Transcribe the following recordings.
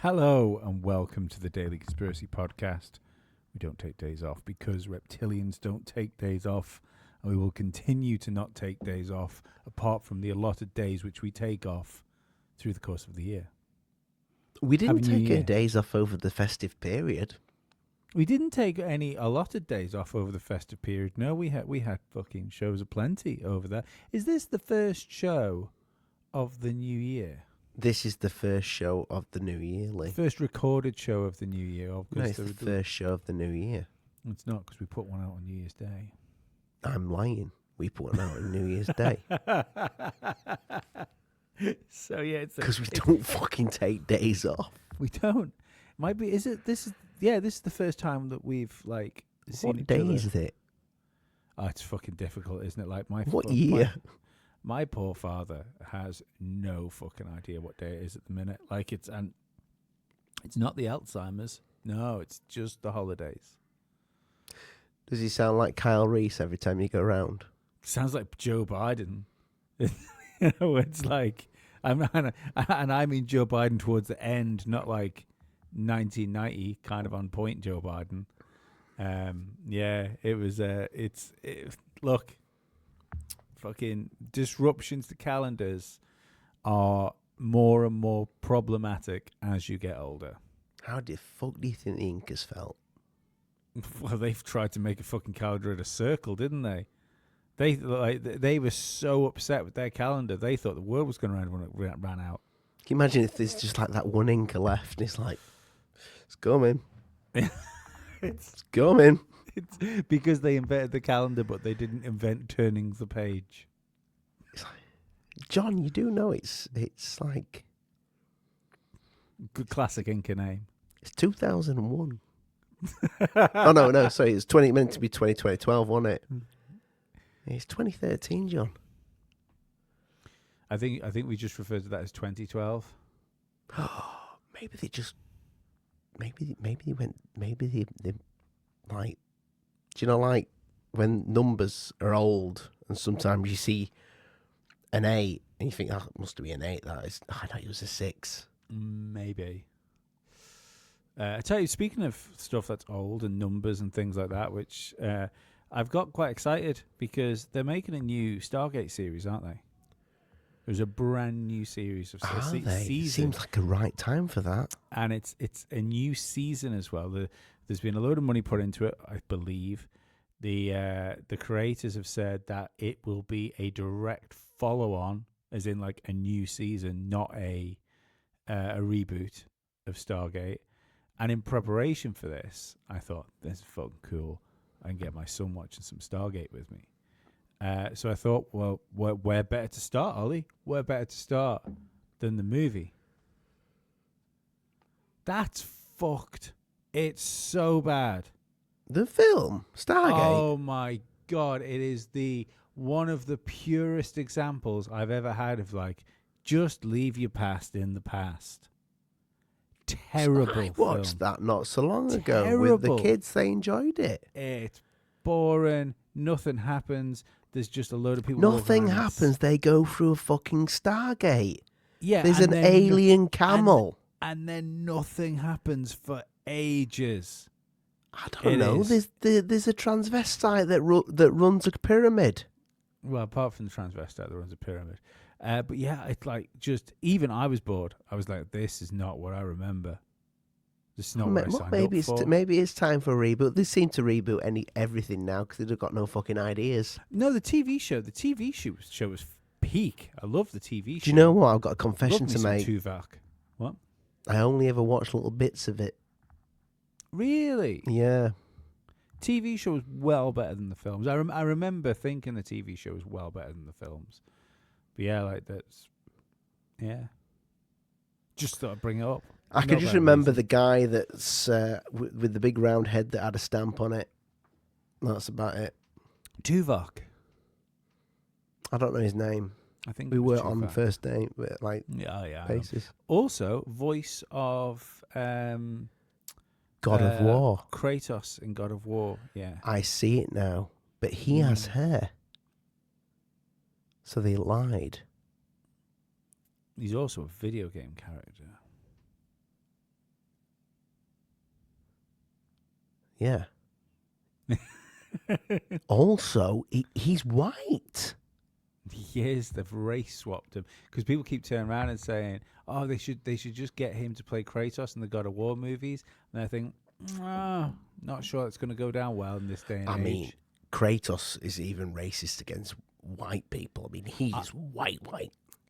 Hello and welcome to the Daily Conspiracy Podcast. We don't take days off because reptilians don't take days off, and we will continue to not take days off apart from the allotted days which we take off through the course of the year. We didn't take any days off over the festive period. We didn't take any allotted days off over the festive period. No, we had fucking shows aplenty over there. Is this the first show of the new year? This is the first show of the new year, Lee. First recorded show of the new year. No, it's the first show of the new year. It's not, because we put one out on New Year's Day. I'm lying. We put one out on New Year's Day. So yeah, it's because we don't fucking take days off. We don't. Might be. Is it? This is the first time that we've like seen what day is it? Oh, it's fucking difficult, isn't it? Like what year? My poor father has no fucking idea what day it is at the minute. Like it's not the Alzheimer's. No, it's just the holidays. Does he sound like Kyle Reese every time you go around? Sounds like Joe Biden. You know, it's like I mean Joe Biden towards the end, not like 1990 kind of on point Joe Biden. Yeah, it was. Look. Fucking disruptions to calendars are more and more problematic as you get older. How the fuck do you think the Incas felt? Well, they've tried to make a fucking calendar in a circle, didn't they? They were so upset with their calendar, they thought the world was going to end when it ran out. Can you imagine if there's just like that one Inca left and it's like, it's coming. It's coming. It's because they invented the calendar, but they didn't invent turning the page. It's like, John, you do know it's like... Good classic Inca name. It's 2001. Oh, no, sorry. It's meant to be 2012, wasn't it? It's 2013, John. I think we just referred to that as 2012. Maybe they like... Do you know, like, when numbers are old and sometimes you see an 8 and you think, oh, it must be an 8, that is... I thought it was a 6. Maybe. I tell you, speaking of stuff that's old and numbers and things like that, which I've got quite excited because they're making a new Stargate series, aren't they? There's a brand new series of season. It seems like a right time for that. And it's a new season as well. There's been a load of money put into it, I believe. The creators have said that it will be a direct follow-on, as in like a new season, not a reboot of Stargate. And in preparation for this, I thought, this is fucking cool. I can get my son watching some Stargate with me. So I thought, well, where better to start, Ollie? Where better to start than the movie? That's fucked. It's so bad. The film, Stargate? Oh my God. It is one of the purest examples I've ever had of like, just leave your past in the past. Terrible I watched that not so long ago with the kids. They enjoyed it. It's boring. Nothing happens. There's just a load of people. Nothing happens. They go through a fucking Stargate. Yeah, There's and an then alien camel. and then nothing happens for ages. I don't It know. is. There's a transvestite that runs a pyramid. Well, apart from the transvestite that runs a pyramid. But yeah, it's like just, even I was bored. I was like, this is not what I remember. This is not what I signed up for. Maybe it's time for a reboot. They seem to reboot everything now because they've got no fucking ideas. No, the TV show was peak. I love the TV show. Do you know what? I've got a confession to make. Tuvok. What? I only ever watched little bits of it. Really? Yeah. TV show was well better than the films. I remember thinking the TV show was well better than the films. But yeah, like that's, yeah. Just thought I'd bring it up. I can just remember the guy that's with the big round head that had a stamp on it. That's about it. Tuvok. I don't know his name. I think we were Tuvok. on first date, like basis. Also, voice of God of War. Kratos in God of War. Yeah, I see it now, but he has hair, so they lied. He's also a video game character. Yeah. Also, he's white. He is. They've race swapped him because people keep turning around and saying, "Oh, they should just get him to play Kratos in the God of War movies." And I think, not sure it's going to go down well in this day and age. I mean, Kratos is even racist against white people. I mean, he's white.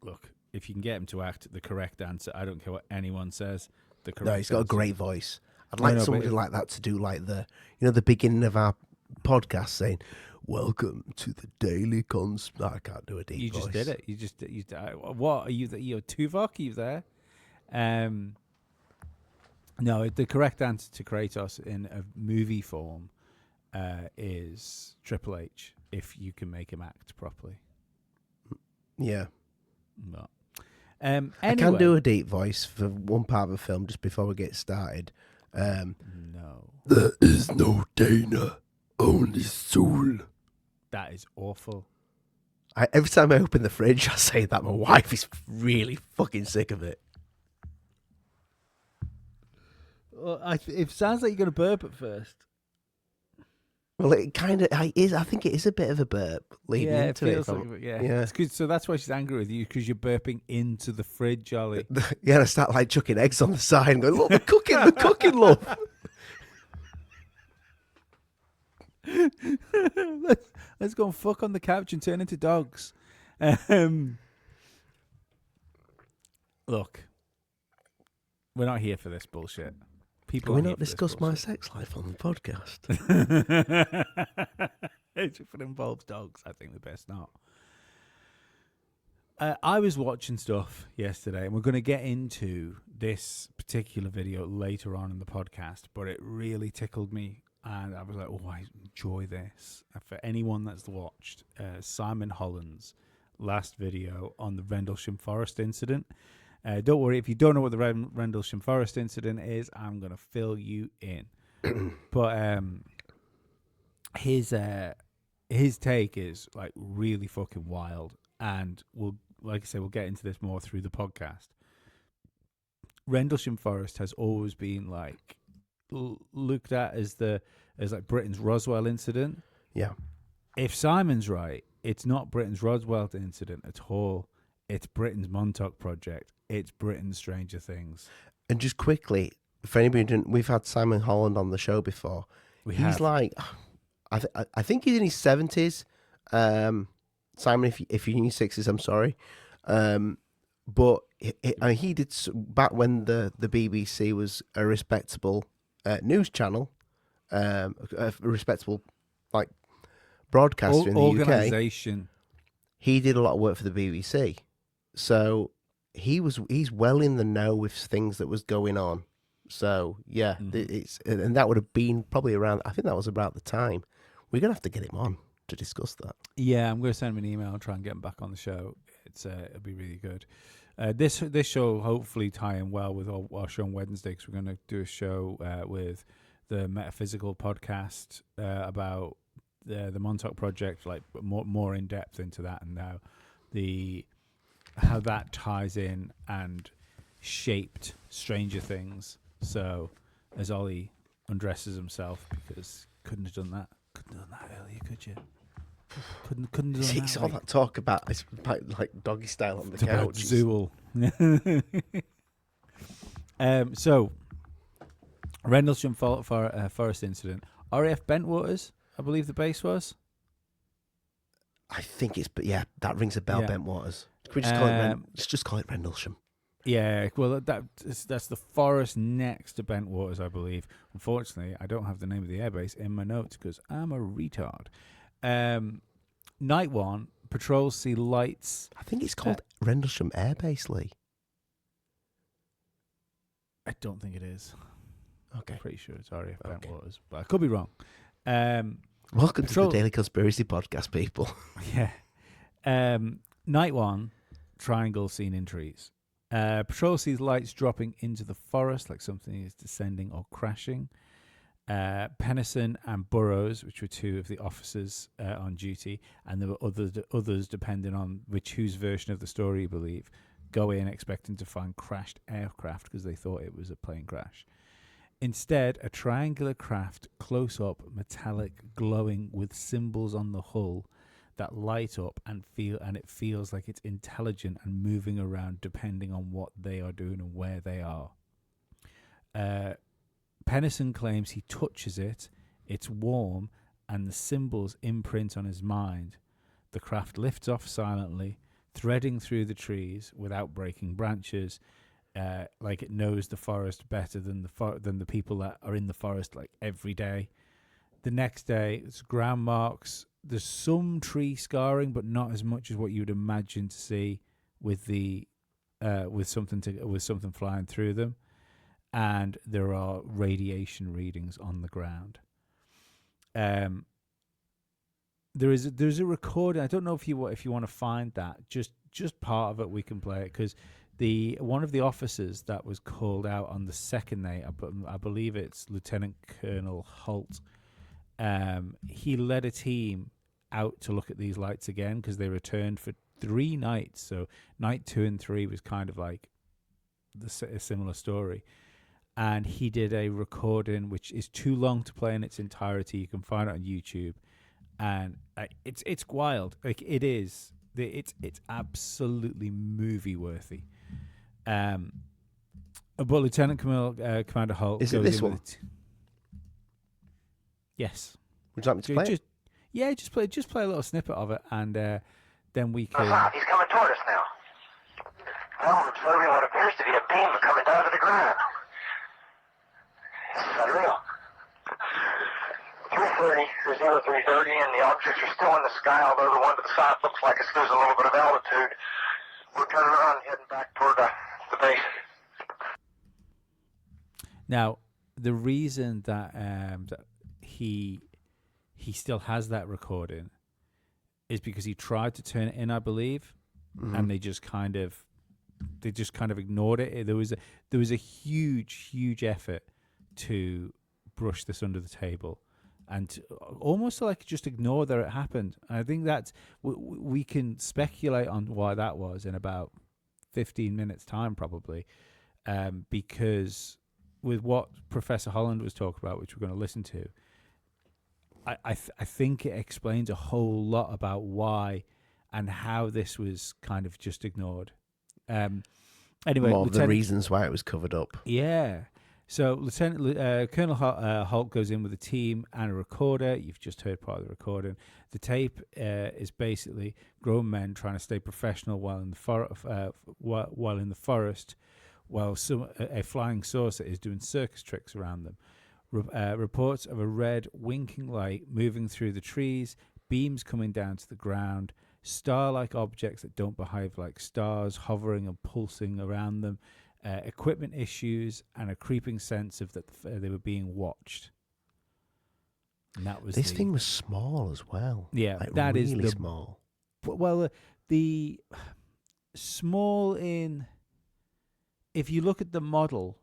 Look, if you can get him to act the correct answer, I don't care what anyone says. The correct. No, he's got answer. a great voice. I'd like somebody like that to do like the beginning of our podcast saying, "Welcome to the Daily Cons." I can't do a deep voice. You just did it. What are you? You're Tuvok. Are you there? No, the correct answer to Kratos in a movie form is Triple H. If you can make him act properly. Yeah. No. Anyway. I can do a deep voice for one part of a film just before we get started. No. There is no Dana, only Soul. That is awful. Every time I open the fridge, I say that. My wife is really fucking sick of it. Well, it sounds like you're going to burp at first. Well, it kind of is. I think it is a bit of a burp leading into it. Yeah. It's good. So that's why she's angry with you, because you're burping into the fridge, Ollie. Yeah, and I start like chucking eggs on the side and going, "Look, the cooking, love." Let's go and fuck on the couch and turn into dogs. Look, we're not here for this bullshit. Can we not discuss my sex life on the podcast? If it involves dogs, I think the best not. I was watching stuff yesterday, and we're going to get into this particular video later on in the podcast, but it really tickled me, and I was like, oh, I enjoy this. For anyone that's watched Simon Holland's last video on the Rendlesham Forest incident, don't worry, if you don't know what the Rendlesham Forest incident is, I'm going to fill you in. But his take is like really fucking wild, and like I say, we'll get into this more through the podcast. Rendlesham Forest has always been like looked at as like Britain's Roswell incident. Yeah. If Simon's right, it's not Britain's Roswell incident at all. It's Britain's Montauk Project. It's Britain's Stranger Things. And just quickly, for anybody who didn't, we've had Simon Holland on the show before. He's like, I think he's in his 70s. Simon, if you're in your 60s, I'm sorry. But he did, back when the BBC was a respectable news channel, a respectable like broadcaster in the organisation. He did a lot of work for the BBC. So he's well in the know with things that was going on. So yeah, and that would have been probably around. I think that was about the time. We're gonna have to get him on to discuss that. Yeah, I'm gonna send him an email and try and get him back on the show. It'll be really good. This show will hopefully tie in well with our show on Wednesday, because we're gonna do a show with the Metaphysical podcast about the Montauk Project, like more in depth into that, and now the how that ties in and shaped Stranger Things. So as Ollie undresses himself, because couldn't have done that earlier, could you? Couldn't have done It's that. all that talk about, it's like doggy style on the It's about couch. Zool. So Rendlesham Forest incident. RAF Bentwaters, I believe the base was. I think it's, but yeah, that rings a bell. Yeah. Bentwaters. Can we just call it? Let's just call it Rendlesham. Yeah, well, that's the forest next to Bentwaters, I believe. Unfortunately, I don't have the name of the airbase in my notes because I'm a retard. Night one, patrols see lights. I think it's called Rendlesham Air Base, Lee. I don't think it is. Okay. I'm pretty sure it's RAF Bentwaters, but I could be wrong. Welcome to the Daily Conspiracy Podcast, people. Yeah. Night one, triangle seen in trees. Patrol sees lights dropping into the forest like something is descending or crashing. Pennison and Burrows, which were two of the officers on duty, and there were others depending on whose version of the story you believe, go in expecting to find crashed aircraft because they thought it was a plane crash. Instead, a triangular craft, close up, metallic, glowing with symbols on the hull that light up and it feels like it's intelligent and moving around depending on what they are doing and where they are. Pennison claims he touches it, it's warm, and the symbols imprint on his mind. The craft lifts off silently, threading through the trees without breaking branches, like it knows the forest better than the people that are in the forest like every day. The next day, it's ground marks. There's some tree scarring, but not as much as what you would imagine to see with the with something flying through them. And there are radiation readings on the ground. There's a recording. I don't know if you want to find that. Just part of it, we can play it because one of the officers that was called out on the second night, I believe it's Lieutenant Colonel Halt. He led a team out to look at these lights again because they returned for 3 nights. So night 2 and 3 was kind of like a similar story. And he did a recording which is too long to play in its entirety. You can find it on YouTube, and it's wild. Like it is, it's absolutely movie worthy. But Lieutenant Commander Holt is goes it this in one? with yes. Would you like me to play it? Yeah, just play a little snippet of it, and then we can. He's coming toward us now. Well, we're observing what appears to be a beam coming down to the ground. This is unreal. 3:30 or 03:30, and the objects are still in the sky, although the one to the side looks like it's losing a little bit of altitude. We're turning around and heading back toward the base. Now, the reason that he still has that recording is because he tried to turn it in, I believe, and they just kind of ignored it. There was a huge effort to brush this under the table and almost like just ignore that it happened. And I think that's we can speculate on why that was in about 15 minutes time probably, because with what Professor Holland was talking about, which we're going to listen to, I think it explains a whole lot about why and how this was kind of just ignored. Anyway, more of the reasons why it was covered up. Yeah. So Colonel Holt goes in with a team and a recorder. You've just heard part of the recording. The tape is basically grown men trying to stay professional while in the forest, while a flying saucer is doing circus tricks around them. Reports of a red winking light moving through the trees, beams coming down to the ground, star-like objects that don't behave like stars hovering and pulsing around them, equipment issues, and a creeping sense of that they were being watched. And that was this thing was small as well. Yeah, like that really is the small. Well, the small in. If you look at the model,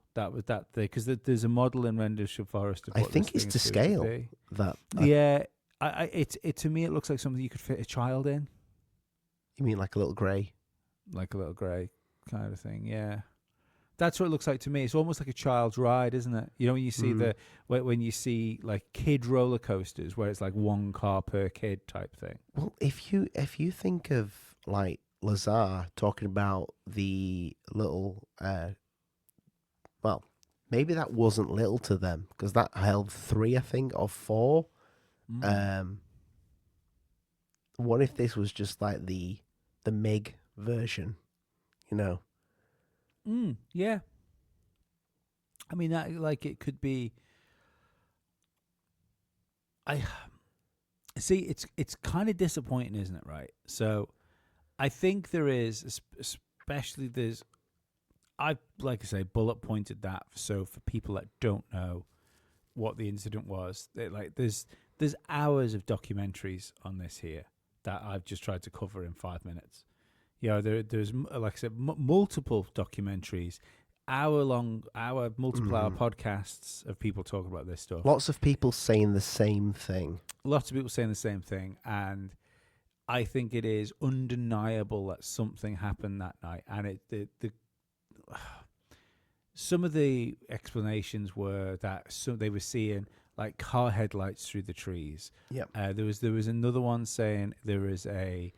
because there's a model in Rendlesham Forest. Of I what think this it's thing to is supposed to scale. be. That Yeah, to me it looks like something you could fit a child in. You mean like a little grey? like a little grey kind of thing. Yeah, that's what it looks like to me. It's almost like a child's ride, isn't it? You know, when you see when you see like kid roller coasters where it's like one car per kid type thing. Well, if you think of like Lazar talking about the little, well, maybe that wasn't little to them because that held 3, I think, or 4. What if this was just like the MiG version? You know? Yeah. I mean, that like it could be. I see. It's kind of disappointing, isn't it? Right. So, I think there is, especially there's. I like I say, bullet pointed that. So for people that don't know what the incident was, like there's hours of documentaries on this here that I've just tried to cover in 5 minutes. You know, there's like I said, multiple documentaries, multiple hour podcasts of people talking about this stuff. Lots of people saying the same thing. Lots of people saying the same thing, and I think it is undeniable that something happened that night. And some of the explanations were that they were seeing like car headlights through the trees. Yeah. There was another one saying there was a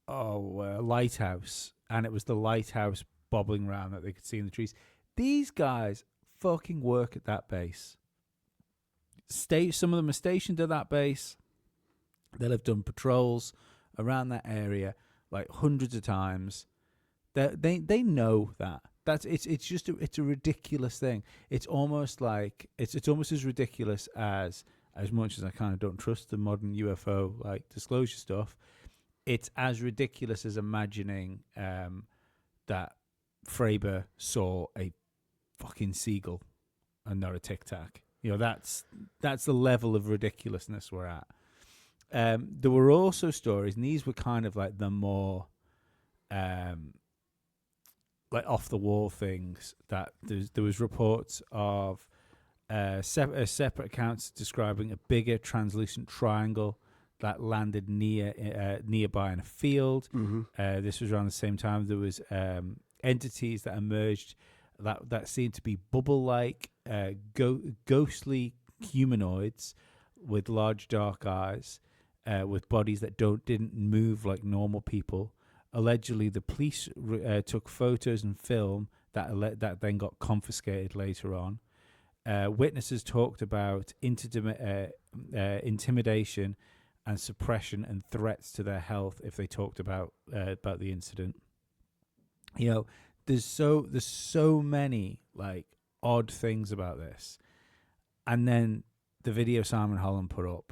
lighthouse, and it was the lighthouse bobbling around that they could see in the trees. These guys fucking work at that base. Some of them are stationed at that base. They'll have done patrols around that area like hundreds of times. They know that. It's a ridiculous thing. It's almost like it's almost as ridiculous as much as I kind of don't trust the modern UFO like disclosure stuff. It's as ridiculous as imagining that Fraber saw a fucking seagull and not a Tic Tac. You know, that's the level of ridiculousness we're at. There were also stories, and these were kind of like the more like off the wall things. That there was reports of separate accounts describing a bigger translucent triangle that landed nearby in a field. This was around the same time there was entities that emerged that seemed to be bubble-like, ghostly humanoids with large dark eyes, with bodies that didn't move like normal people. Allegedly, the police took photos and film that then got confiscated later on. Witnesses talked about intimidation and suppression and threats to their health if they talked about the incident. You know, there's so many like odd things about this, and then the video Simon Holland put up,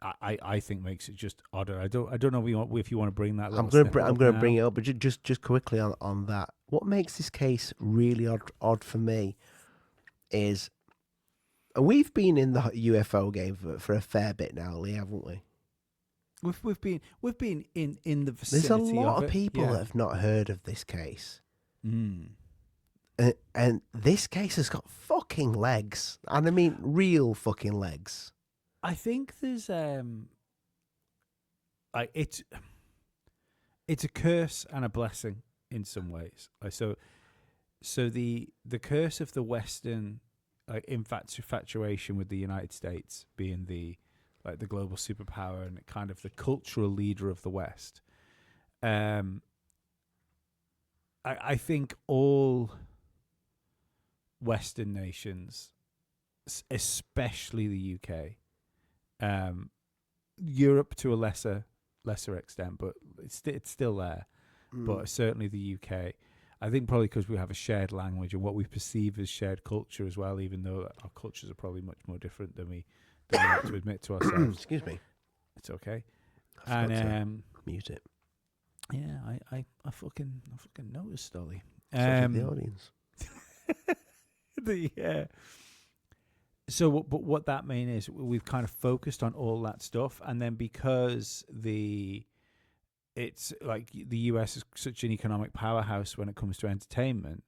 I think makes it just odder. I don't know if you want to bring that. I'm going to bring it up, but just quickly on that. What makes this case really odd for me is we've been in the UFO game for a fair bit now, Lee, haven't we? We've been in the vicinity. There's a lot of people yeah. that have not heard of this case. And this case has got fucking legs, and I mean real fucking legs. I think there's it's a curse and a blessing in some ways. So the curse of the Western infatuation with the United States being the global superpower and kind of the cultural leader of the West. I think all Western nations, especially the UK, Europe to a lesser extent, but it's still there. But certainly the UK, I think probably because we have a shared language and what we perceive as shared culture as well, even though our cultures are probably much more different than we like to admit to ourselves. Excuse me. It's okay. And mute it. Yeah, I fucking noticed, Dolly. So did the audience. So what that means is we've kind of focused on all that stuff, and then because it's like the US is such an economic powerhouse when it comes to entertainment,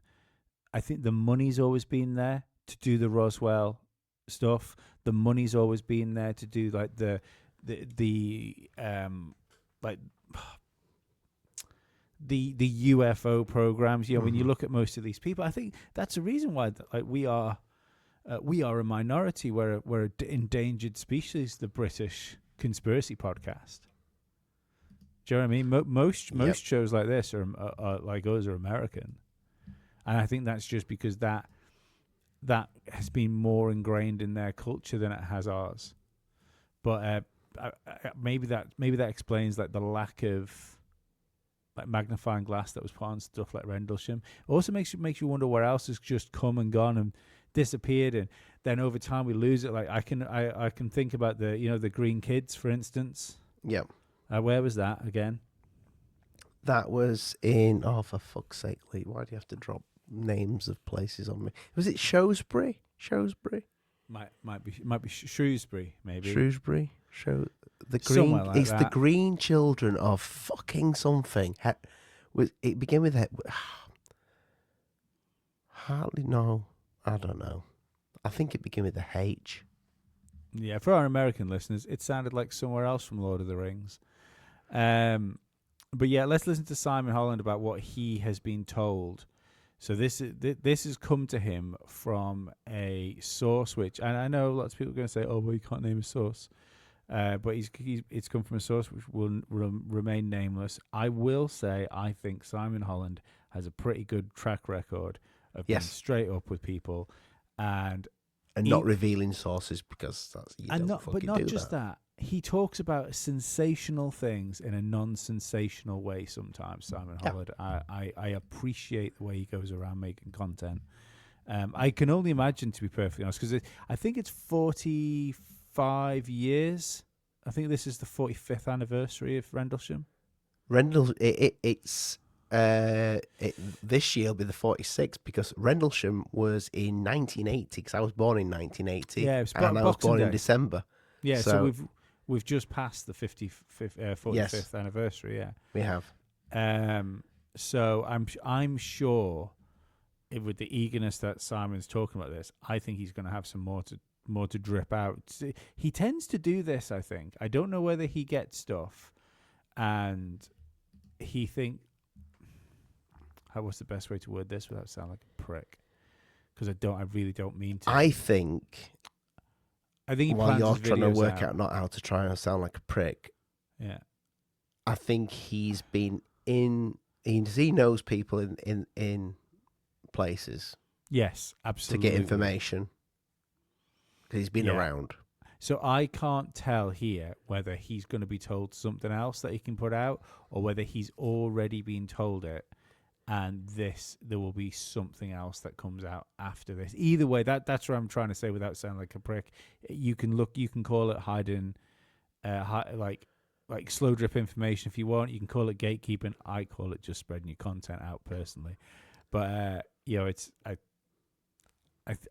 I think the money's always been there to do the Roswell stuff. The money's always been there to do like the the UFO programs. You know, when you look at most of these people, I think that's the reason why we are a minority. We're an endangered species. The British Conspiracy Podcast. Do you know what I mean? Most shows like this are like us are American, and I think that's just because that has been more ingrained in their culture than it has ours. But maybe that explains like the lack of like magnifying glass that was put on stuff like Rendlesham. It also makes you wonder where else has just come and gone and disappeared, and then over time we lose it. Like I can think about the Green Kids, for instance. Yeah. Where was that again? That was in, for fuck's sake, Lee, why do you have to drop names of places on me? Was it Shrewsbury? Might be Shrewsbury, maybe. Shrewsbury? The green, like it's that. the green children of fucking something. It began with hardly, no, I don't know. I think it began with a H. Yeah, for our American listeners, it sounded like somewhere else from Lord of the Rings. But yeah, let's listen to Simon Holland about what he has been told. So this has come to him from a source which, and I know lots of people are going to say, "Oh, well, you can't name a source," but it's come from a source which will remain nameless. I will say, I think Simon Holland has a pretty good track record of being straight up with people, and not revealing sources because but not just that. He talks about sensational things in a non-sensational way sometimes, Simon Holland. I appreciate the way he goes around making content. I can only imagine, to be perfectly honest, because I think it's 45 years. I think this is the 45th anniversary of Rendlesham. It's this year will be the 46th because Rendlesham was in 1980 because I was born in 1980. Yeah, it was and I was born in December. Yeah, so we've just passed the 45th anniversary. Yeah, we have. So I'm sure, with the eagerness that Simon's talking about this, I think he's going to have some more to drip out. He tends to do this. I think. I don't know whether he gets stuff, and he think. What's the best way to word this without sounding like a prick? Because I really don't mean to. I think he while you're trying to work out out not how to try and sound like a prick. Yeah. I think he's been he knows people in places. Yes, absolutely. To get information. Because he's been around. So I can't tell here whether he's going to be told something else that he can put out or whether he's already been told it. And there will be something else that comes out after this. Either way, that's what I'm trying to say without sounding like a prick. You can call it hiding, like slow drip information if you want. You can call it gatekeeping. I call it just spreading your content out personally. But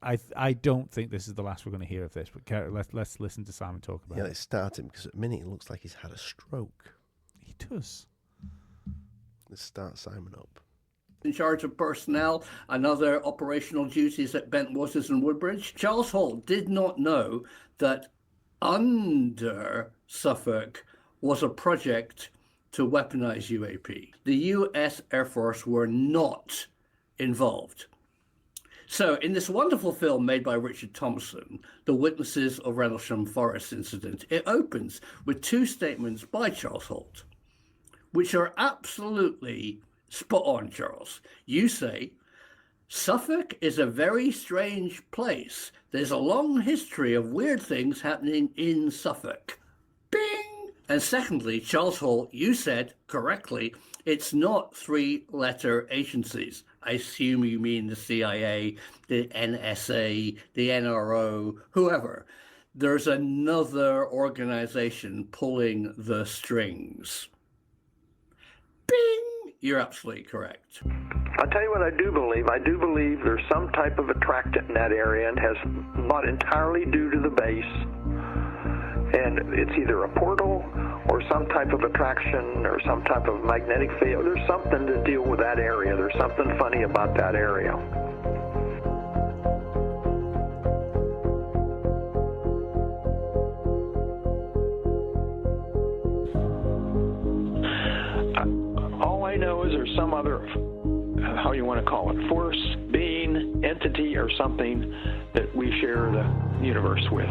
I don't think this is the last we're going to hear of this. But let's listen to Simon talk about it. Yeah, let's start him because at the minute it looks like he's had a stroke. He does. Let's start Simon up. In charge of personnel and other operational duties at Bentwaters and Woodbridge. Charles Halt did not know that under Suffolk was a project to weaponize UAP. The US Air Force were not involved. So in this wonderful film made by Richard Thompson, The Witnesses of Rendlesham Forest Incident, it opens with two statements by Charles Halt, which are absolutely spot on, Charles. You say, Suffolk is a very strange place. There's a long history of weird things happening in Suffolk. Bing! And secondly, Charles Halt, you said correctly, it's not three-letter agencies. I assume you mean the CIA, the NSA, the NRO, whoever. There's another organization pulling the strings. Bing! You're absolutely correct. I'll tell you what I do believe. I do believe there's some type of attractant in that area and has not entirely due to the base. And it's either a portal or some type of attraction or some type of magnetic field. There's something to deal with that area. There's something funny about that area. All I know is there's some other, how you want to call it, force, being, entity, or something that we share the universe with.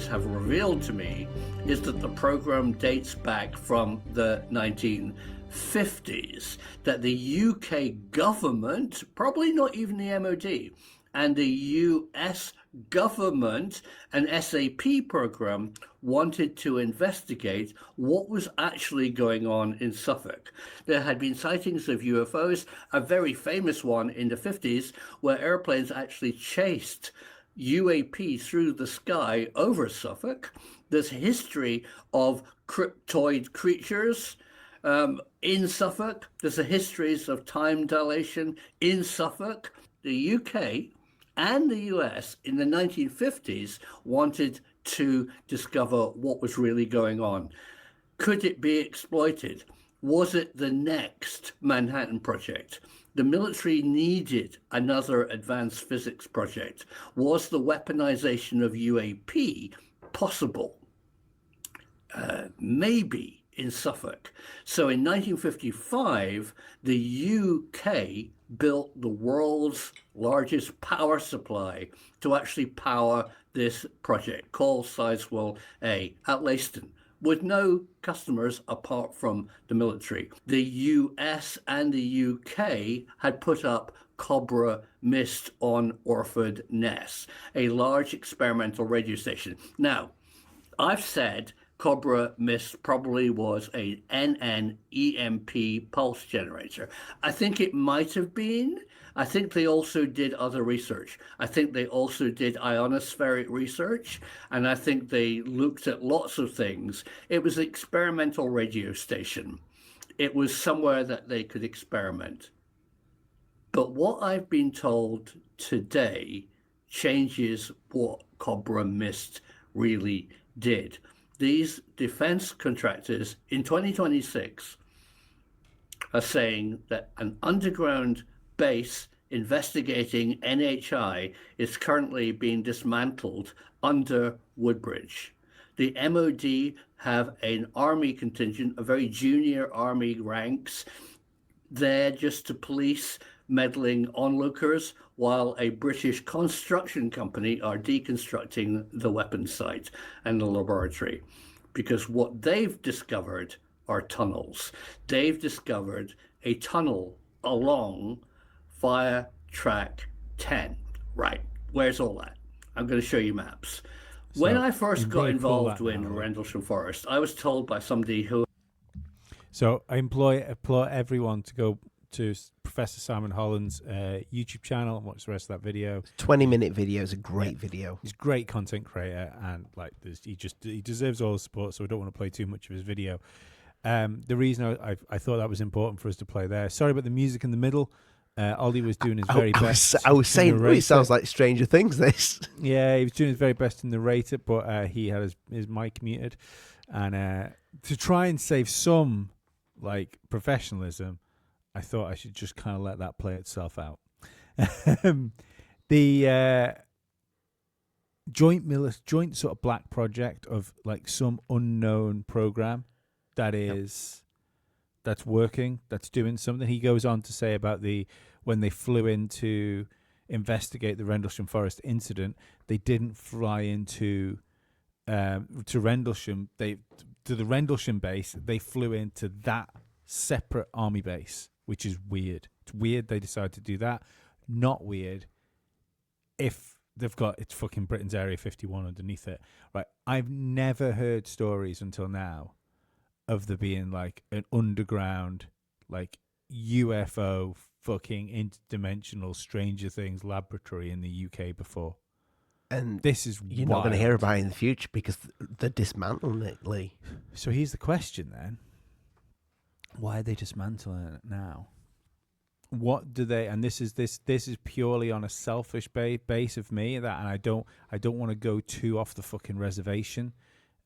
Have revealed to me is that the program dates back from the 1950s, that the UK government, probably not even the MOD, and the US government and SAP program wanted to investigate what was actually going on in Suffolk. There had been sightings of UFOs, a very famous one in the 50s where airplanes actually chased UAP through the sky over Suffolk. There's history of cryptoid creatures in Suffolk. There's a histories of time dilation in Suffolk. The UK and the US in the 1950s wanted to discover what was really going on. Could it be exploited? Was it the next Manhattan Project? The military needed another advanced physics project. Was the weaponization of UAP possible? Maybe in Suffolk. So in 1955, the UK built the world's largest power supply to actually power this project called Sizewell A at Leiston, with no customers apart from the military. The US and the UK had put up Cobra Mist on Orford Ness, a large experimental radio station. Now, I've said Cobra Mist probably was a NN-EMP pulse generator. I think it might have been. I think they also did other research. I think they also did ionospheric research, and I think they looked at lots of things. It was an experimental radio station. It was somewhere that they could experiment. But what I've been told today changes what Cobra Mist really did. These defense contractors in 2026 are saying that an underground base investigating NHI is currently being dismantled under Woodbridge. The MOD have an army contingent, a very junior army ranks, there just to police meddling onlookers, while a British construction company are deconstructing the weapons site and the laboratory. Because what they've discovered are tunnels. They've discovered a tunnel along Fire Track 10. Right, where's all that? I'm going to show you maps. When I first got involved in Rendlesham Forest, I was told by somebody who... So I implore everyone to go to Professor Simon Holland's YouTube channel and watch the rest of that video. 20-minute video is a great video. He's a great content creator, and like he deserves all the support. So I don't want to play too much of his video. The reason I thought that was important for us to play there. Sorry about the music in the middle. Ollie was doing his very best. I was saying, it sounds like Stranger Things, this. Yeah, he was doing his very best to narrate it, but he had his mic muted. And to try and save some like professionalism, I thought I should just kind of let that play itself out. The joint sort of black project of like some unknown program that's working, that's doing something. He goes on to say about when they flew in to investigate the Rendlesham Forest incident, they didn't fly into to Rendlesham. To the Rendlesham base, they flew into that separate army base, which is weird. It's weird they decided to do that. Not weird if they've got it's fucking Britain's Area 51 underneath it. Right? I've never heard stories until now of there being like an underground like UFO fucking interdimensional Stranger Things laboratory in the UK before. And this is you're not going to hear about it in the future because they're dismantling it, Lee. So here's the question then. Why are they dismantling it now? what do they? And this is purely on a selfish base of me, that, and I don't want to go too off the fucking reservation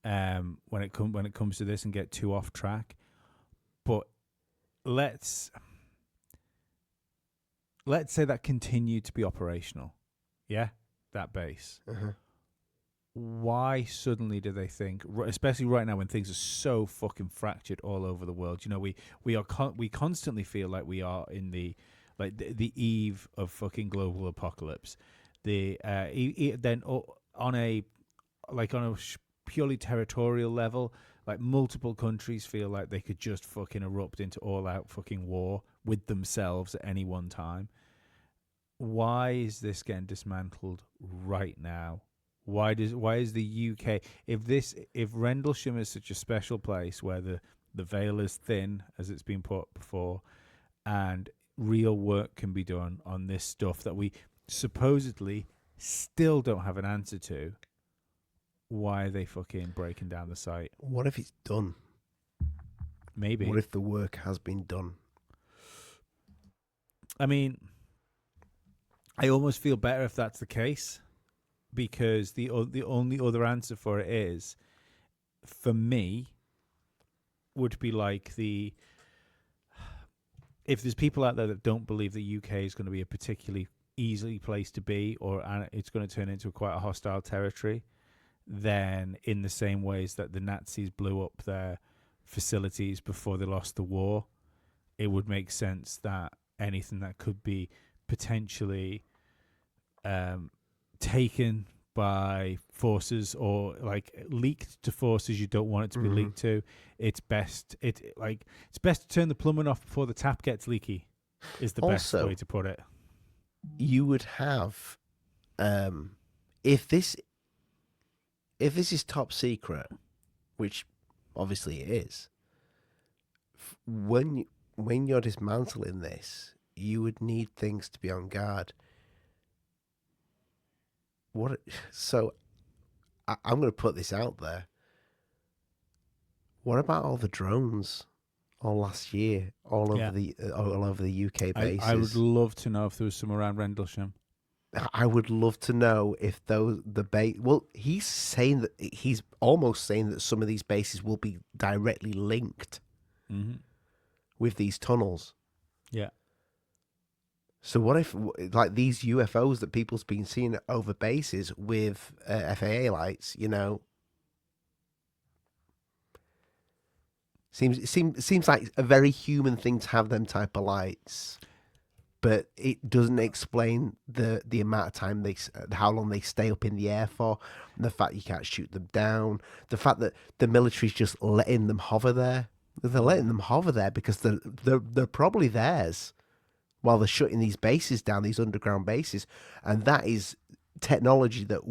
when it comes to this and get too off track. But let's say that continued to be operational. Yeah, that base. Uh-huh. Why suddenly do they think, especially right now when things are so fucking fractured all over the world? You know, we constantly feel like we are in the eve of fucking global apocalypse. Then on a purely territorial level, like multiple countries feel like they could just fucking erupt into all out fucking war with themselves at any one time. Why is this getting dismantled right now? Why is the UK, if Rendlesham is such a special place where the veil is thin, as it's been put before, and real work can be done on this stuff that we supposedly still don't have an answer to, why are they fucking breaking down the site? What if it's done? Maybe. What if the work has been done? I mean, I almost feel better if that's the case, because the only other answer for it is, for me, would be like if there's people out there that don't believe the UK is going to be a particularly easy place to be, or it's going to turn into quite a hostile territory, then in the same ways that the Nazis blew up their facilities before they lost the war, it would make sense that anything that could be potentially taken by forces or like leaked to forces you don't want it to be leaked to, it's best to turn the plumbing off before the tap gets leaky, is the best way to put it. You would have if this is top secret, which obviously it is, when you're dismantling this, you would need things to be on guard. I'm going to put this out there. What about all the drones all last year, all over the UK bases? I would love to know if there was some around Rendlesham. I would love to know if he's saying that he's almost saying that some of these bases will be directly linked with these tunnels. Yeah. So what if, like, these UFOs that people's been seeing over bases with FAA lights, you know, seems like a very human thing to have them type of lights, but it doesn't explain the amount of time how long they stay up in the air for, and the fact you can't shoot them down, the fact that the military's just letting them hover there. They're letting them hover there because they're probably theirs, while they're shutting these bases down, these underground bases. And that is technology that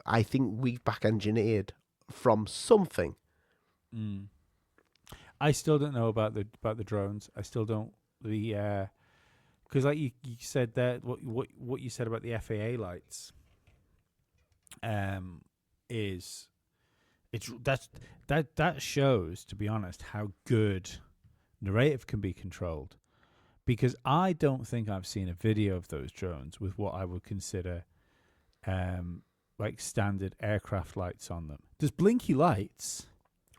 I think we've back engineered from something. I still don't know about the drones. I still don't, because like you said that what you said about the FAA lights that shows, to be honest, how good narrative can be controlled. Because I don't think I've seen a video of those drones with what I would consider like standard aircraft lights on them. There's blinky lights.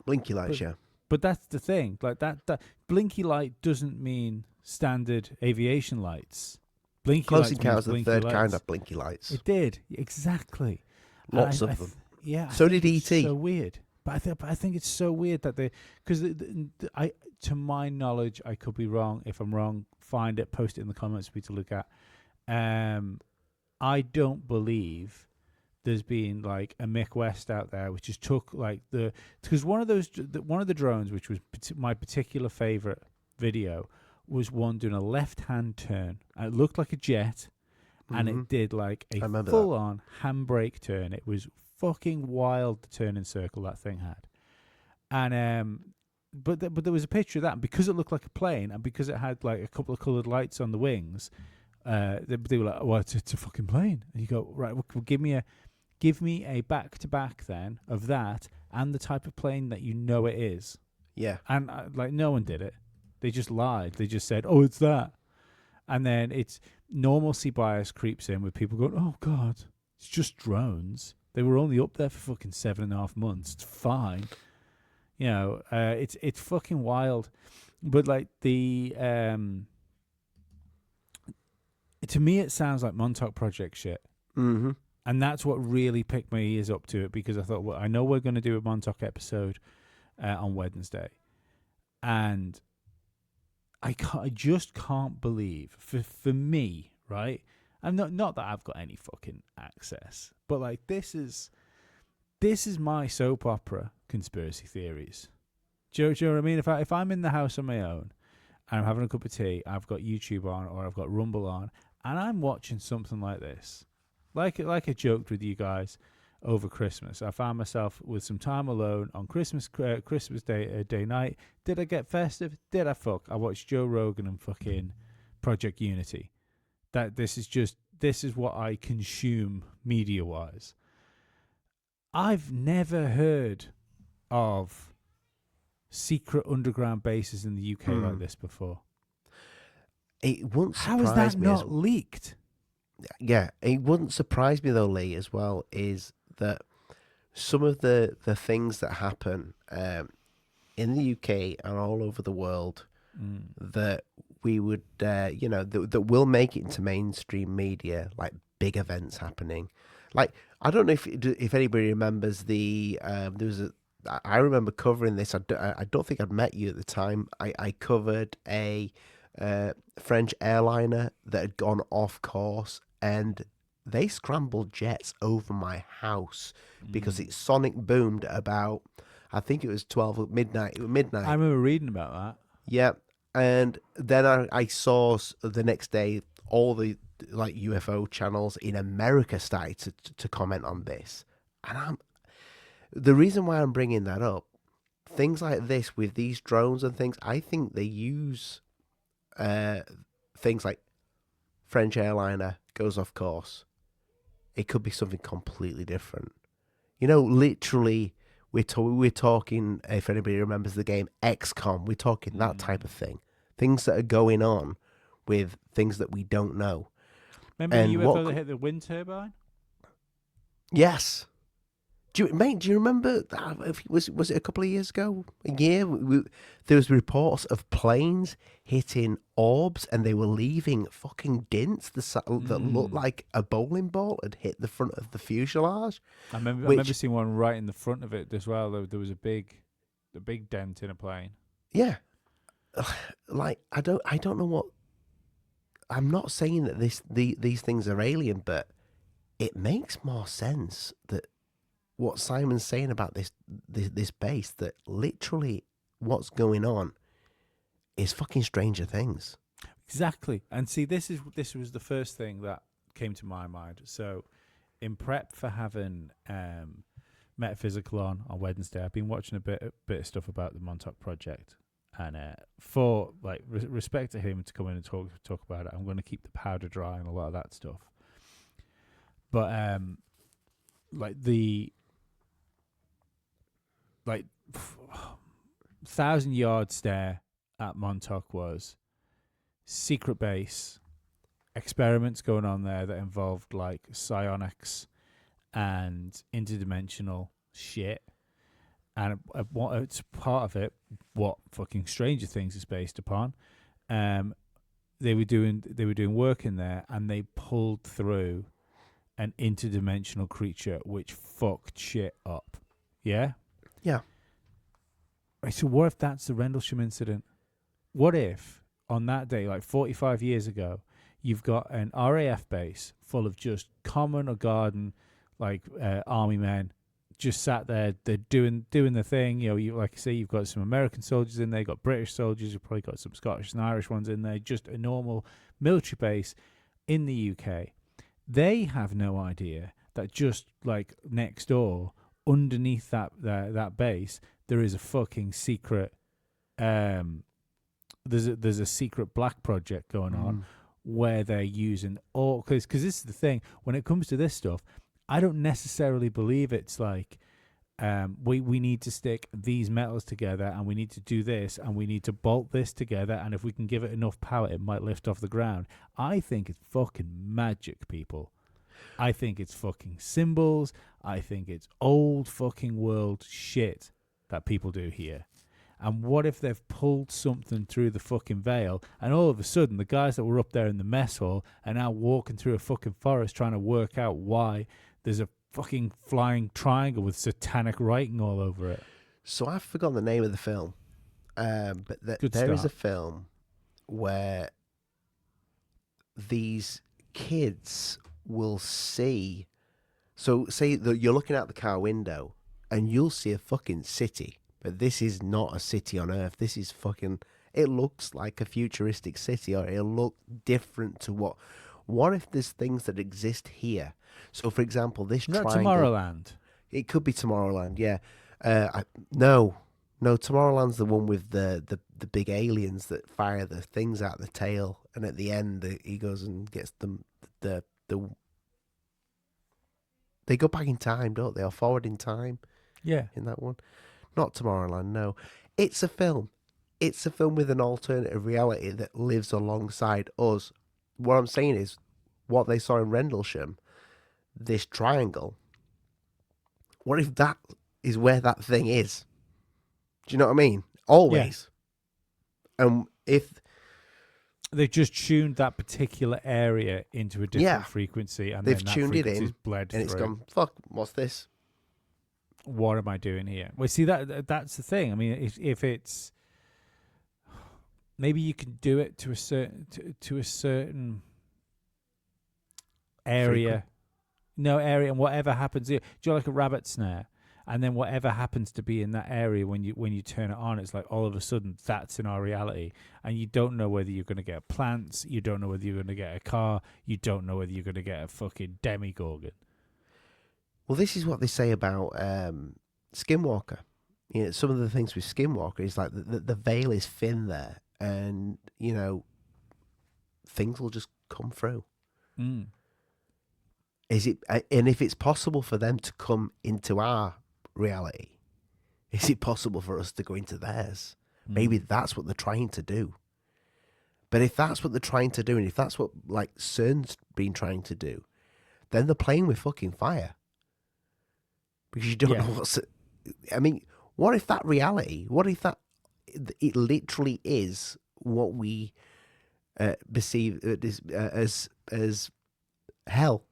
Yeah. But that's the thing. Like that blinky light doesn't mean standard aviation lights. Blinky Close lights Encounters of the Third lights. Kind of blinky lights. It did, exactly. Lots of them. Yeah. So did E.T. So weird. But I think it's so weird that because to my knowledge, I could be wrong. If I'm wrong, find it, post it in the comments for me to look at. I don't believe there's been like a Mick West out there which just took like because one of the drones, which was my particular favorite video, was one doing a left-hand turn. And it looked like a jet, and it did like a full-on handbrake turn. It was fucking wild, the turning circle that thing had. And but there was a picture of that, and because it looked like a plane, and because it had like a couple of coloured lights on the wings, they were like, "Well, it's a fucking plane." And you go, "Right, well, give me a back-to-back then of that and the type of plane that you know it is." Yeah. And like no one did it. They just lied. They just said, "Oh, it's that." And then it's normalcy bias creeps in with people going, oh, God, it's just drones. They were only up there for fucking 7.5 months. It's fine. You know, it's fucking wild. But like to me, it sounds like Montauk Project shit. Mm-hmm. And that's what really picked my ears up to it, because I thought, well, I know we're going to do a Montauk episode on Wednesday. And I just can't believe, for me, right? And not that I've got any fucking access, but like this is my soap opera conspiracy theories. Do you know what I mean? If I'm in the house on my own and I'm having a cup of tea, I've got YouTube on or I've got Rumble on, and I'm watching something like this, like I joked with you guys over Christmas. I found myself with some time alone on Christmas day night. Did I get festive? Did I fuck? I watched Joe Rogan and fucking Project Unity. This is what I consume media wise. I've never heard of secret underground bases in the UK like this before. It wouldn't surprise me. How is that not leaked? Yeah, it wouldn't surprise me though, Lee, as well, is that some of the things that happen in the UK and all over the world that we would, that will make it into mainstream media, like big events happening. Like, I don't know if anybody remembers I remember covering this. I don't think I'd met you at the time. I covered a French airliner that had gone off course, and they scrambled jets over my house because it sonic boomed about, I think it was 12 midnight. I remember reading about that. Yeah, and then I saw the next day all the like UFO channels in America started to comment on this, and the reason why I'm bringing that up, things like this with these drones and things, I think they use things like French airliner goes off course. It could be something completely different. You know, literally, we're talking, if anybody remembers the game XCOM, we're talking that type of thing. Things that are going on with things that we don't know. Remember the UFO that hit the wind turbine? Yes. Do you remember? Was it a couple of years ago? A year? There was reports of planes hitting orbs, and they were leaving fucking dints that looked like a bowling ball had hit the front of the fuselage. I remember seeing one right in the front of it as well. There was a big dent in a plane. Yeah, like I don't know what. I'm not saying that these things are alien, but it makes more sense that what Simon's saying about this base, that literally what's going on is fucking Stranger Things. Exactly. And see, this was the first thing that came to my mind. So in prep for having Metaphysical on Wednesday, I've been watching a bit of stuff about the Montauk Project. And for like respect to him to come in and talk about it, I'm going to keep the powder dry and a lot of that stuff. But like the 1,000-yard stare at Montauk was secret base, experiments going on there that involved like psionics and interdimensional shit. And it's part of it, what fucking Stranger Things is based upon. They were doing work in there, and they pulled through an interdimensional creature which fucked shit up. Yeah? Yeah. Right, so what if that's the Rendlesham incident? What if on that day, like 45 years ago, you've got an RAF base full of just common or garden like army men just sat there, they're doing the thing. You know, like I say, you've got some American soldiers in there, you've got British soldiers, you've probably got some Scottish and Irish ones in there, just a normal military base in the UK. They have no idea that just like next door, underneath that base, there is a fucking secret. There's a secret black project going on where they're using all because this is the thing when it comes to this stuff. I don't necessarily believe it's like we need to stick these metals together, and we need to do this, and we need to bolt this together, and if we can give it enough power, it might lift off the ground. I think it's fucking magic, people. I think it's fucking symbols. I think it's old fucking world shit that people do here. And what if they've pulled something through the fucking veil, and all of a sudden the guys that were up there in the mess hall are now walking through a fucking forest trying to work out why there's a fucking flying triangle with satanic writing all over it. So I've forgotten the name of the film, but there is a film where these kids will see. So say that you're looking out the car window and you'll see a fucking city, but this is not a city on Earth. This is fucking. It looks like a futuristic city, or it'll look different to what. What if there's things that exist here? So, for example, this triangle. Tomorrowland. It could be Tomorrowland, yeah. No, Tomorrowland's the one with the big aliens that fire the things out the tail, and at the end he goes and gets them the. They go back in time, don't they? Or forward in time. Yeah. In that one, not Tomorrowland. No, it's a film. It's a film with an alternative reality that lives alongside us. What I'm saying is, what they saw in Rendlesham, this triangle. What if that is where that thing is? Do you know what I mean? Always. Yeah. And if they've just tuned that particular area into a different frequency, and they've then that tuned it in, bled and it's through. gone. Fuck, what's this? What am I doing here? Well, see, that's the thing. I mean, if it's maybe you can do it to a certain area. No area, and whatever happens here, do you like a rabbit snare? And then whatever happens to be in that area when you turn it on, it's like all of a sudden that's in our reality, and you don't know whether you're going to get plants, you don't know whether you're going to get a car, you don't know whether you're going to get a fucking demigorgon. Well, this is what they say about Skinwalker. You know, some of the things with Skinwalker is like the veil is thin there, and you know things will just come through. Mm. Is it? And if it's possible for them to come into our reality, is it possible for us to go into theirs? Maybe that's what they're trying to do. But if that's what they're trying to do, and if that's what like CERN's been trying to do, then they're playing with fucking fire. Because you don't know what's. I mean, what if that reality? What if that it literally is what we perceive as hell?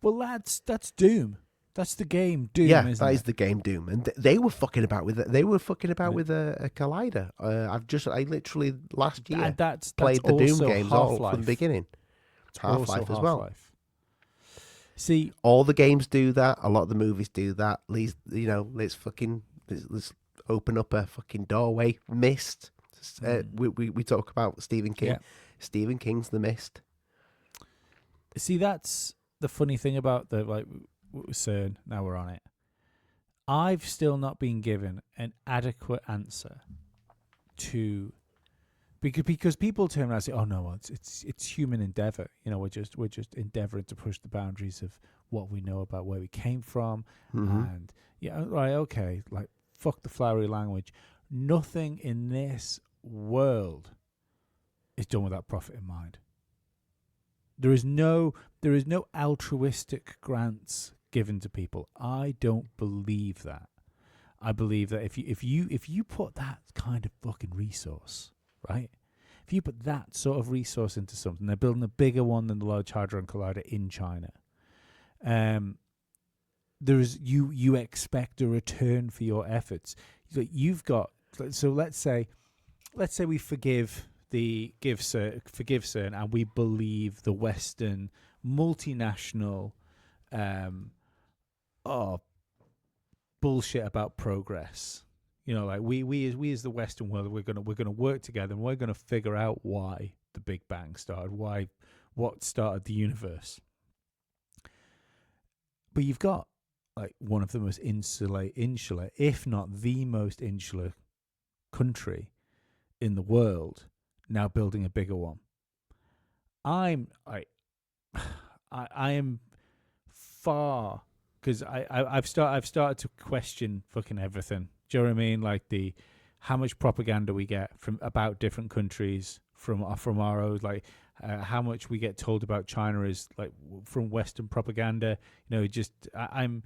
Well, that's Doom. That's the game Doom. Yeah, isn't that it? is the game Doom, and they were fucking about with it. They were fucking about with a collider. I literally last year that's played the Doom also games Half-Life. all from the beginning. Half-Life as well. See, all the games do that. A lot of the movies do that. Let's open up a fucking doorway. Mist. We talk about Stephen King. Yeah. Stephen King's The Mist. See, that's the funny thing about the CERN. Now we're on it. I've still not been given an adequate answer to because people turn around and say, "Oh no, it's human endeavor." You know, we're just endeavoring to push the boundaries of what we know about where we came from, and right, okay, like fuck the flowery language. Nothing in this world is done without profit in mind. There is no altruistic grants given to people. I don't believe that. I believe that if you put that kind of fucking resource, right? If you put that sort of resource into something, they're building a bigger one than the Large Hadron Collider in China. You expect a return for your efforts. You've got, so let's say we forgive CERN, and we believe the Western multinational bullshit about progress. You know, like we as the Western world, we're gonna work together, and we're gonna figure out why the Big Bang started, what started the universe. But you've got like one of the most insular, if not the most insular country in the world now building a bigger one. I am far because I've started to question fucking everything. Do you know what I mean? Like how much propaganda we get from about different countries from our own, like how much we get told about China is like from Western propaganda. You know, just I'm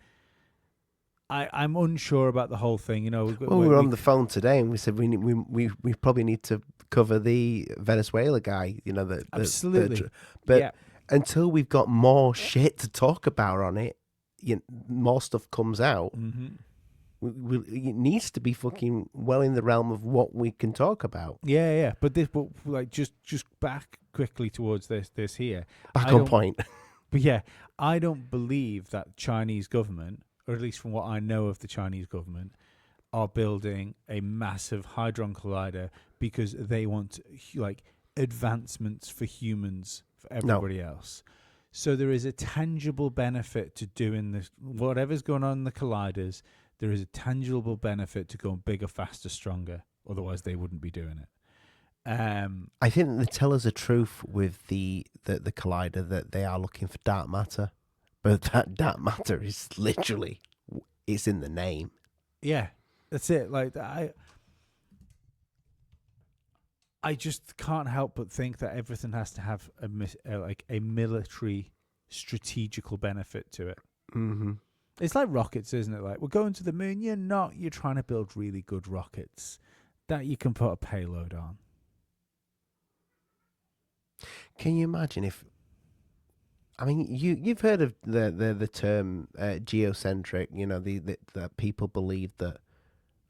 unsure about the whole thing. You know, Well, we were on the phone today, and we said we probably need to cover the Venezuela guy. You know, absolutely, but yeah. until we've got more shit to talk about on it, more stuff comes out. Mm-hmm. It needs to be fucking well in the realm of what we can talk about. Yeah. But like just back quickly towards this here. Back on point. But yeah, I don't believe that Chinese government, or at least from what I know of the Chinese government, are building a massive hadron collider because they want like advancements for humans, for everybody else. So there is a tangible benefit to doing this. Whatever's going on in the colliders, there is a tangible benefit to going bigger, faster, stronger. Otherwise, they wouldn't be doing it. I think they tell us the truth with the collider, that they are looking for dark matter, but that dark matter is literally, it's in the name. Yeah, that's it. Like I just can't help but think that everything has to have a military strategical benefit to it. Mm-hmm. It's like rockets, isn't it? Like, we're going to the moon. You're not. You're trying to build really good rockets that you can put a payload on. Can you imagine if? I mean, you've heard of the term geocentric. You know, that people believe that.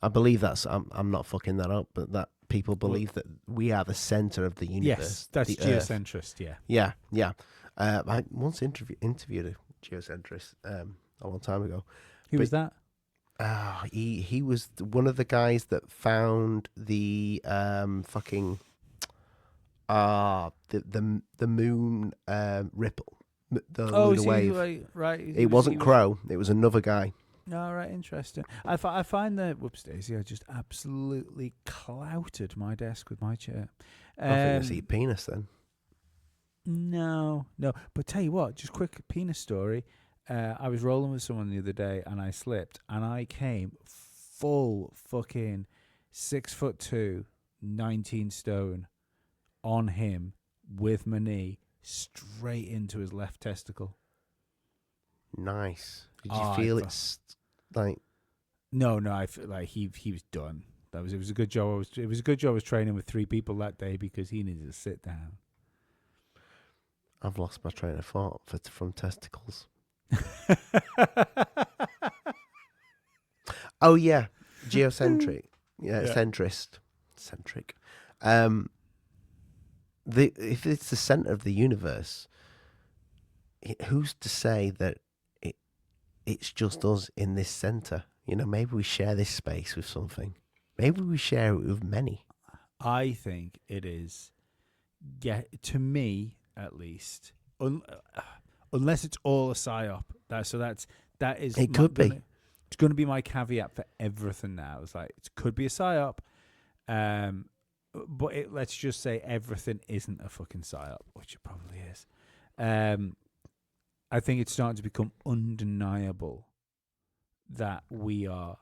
I believe that's. I'm not fucking that up, but that people believe that we are the center of the universe. Yes, that's geocentrist. Earth. Yeah. I once interviewed a geocentrist a long time ago. Who was that? He was one of the guys that found the fucking the moon ripple, the lunar wave. Right. It wasn't Crow. It was another guy. No, right, interesting. I find that whoops daisy, I just absolutely clouted my desk with my chair. I think I see penis then. No. But tell you what, just quick penis story. I was rolling with someone the other day and I slipped and I came full fucking 6'2", 19 stone on him with my knee straight into his left testicle. Nice. Did you feel it's like? No. I feel like he was done. It was a good job. It was a good job I was training with 3 people that day because he needed to sit down. I've lost my train of thought from testicles. Oh yeah, geocentric. Yeah, centrist. Centric. If it's the center of the universe, who's to say that it's just us in this center? You know, maybe we share this space with something. Maybe we share it with many. I think it is. Yeah, to me at least. Unless it's all a psyop. That is. It could be. It's going to be my caveat for everything now. It's like it could be a psyop, but let's just say everything isn't a fucking psyop, which it probably is. I think it's starting to become undeniable that we are,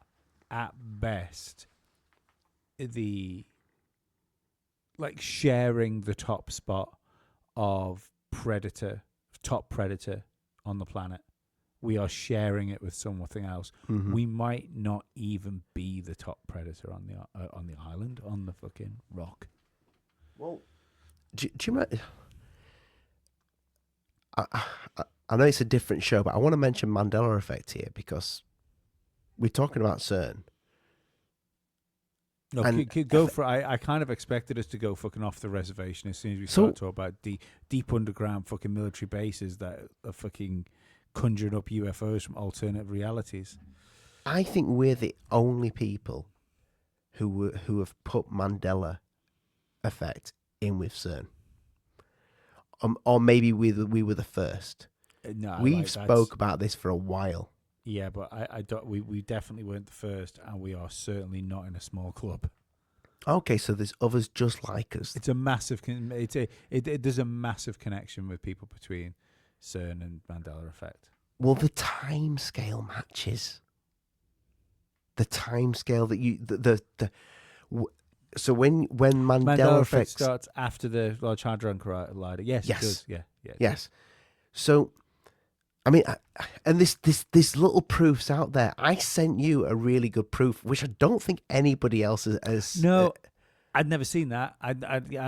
at best, sharing the top spot of top predator on the planet. We are sharing it with something else. Mm-hmm. We might not even be the top predator on the island, on the fucking rock. Well, do you mind? I know it's a different show, but I want to mention Mandela effect here because we're talking about CERN. No, go for it. I kind of expected us to go fucking off the reservation as soon as we start talking about deep underground fucking military bases that are fucking conjuring up UFOs from alternate realities. I think we're the only people who have put Mandela effect in with CERN. Or maybe we were the first. No, we've spoke about this for a while. Yeah, but I don't. We definitely weren't the first, and we are certainly not in a small club. Okay, so there's others just like us. It's a massive. There's a massive connection with people between CERN and Mandela effect. Well, the time scale matches. The time scale that you so when Mandela effect starts after the Large Hadron Collider. Yes, Yes. it does. Yeah. Yes. So, I mean, and this little proof's out there. I sent you a really good proof, which I don't think anybody else has. No, I'd never seen that. I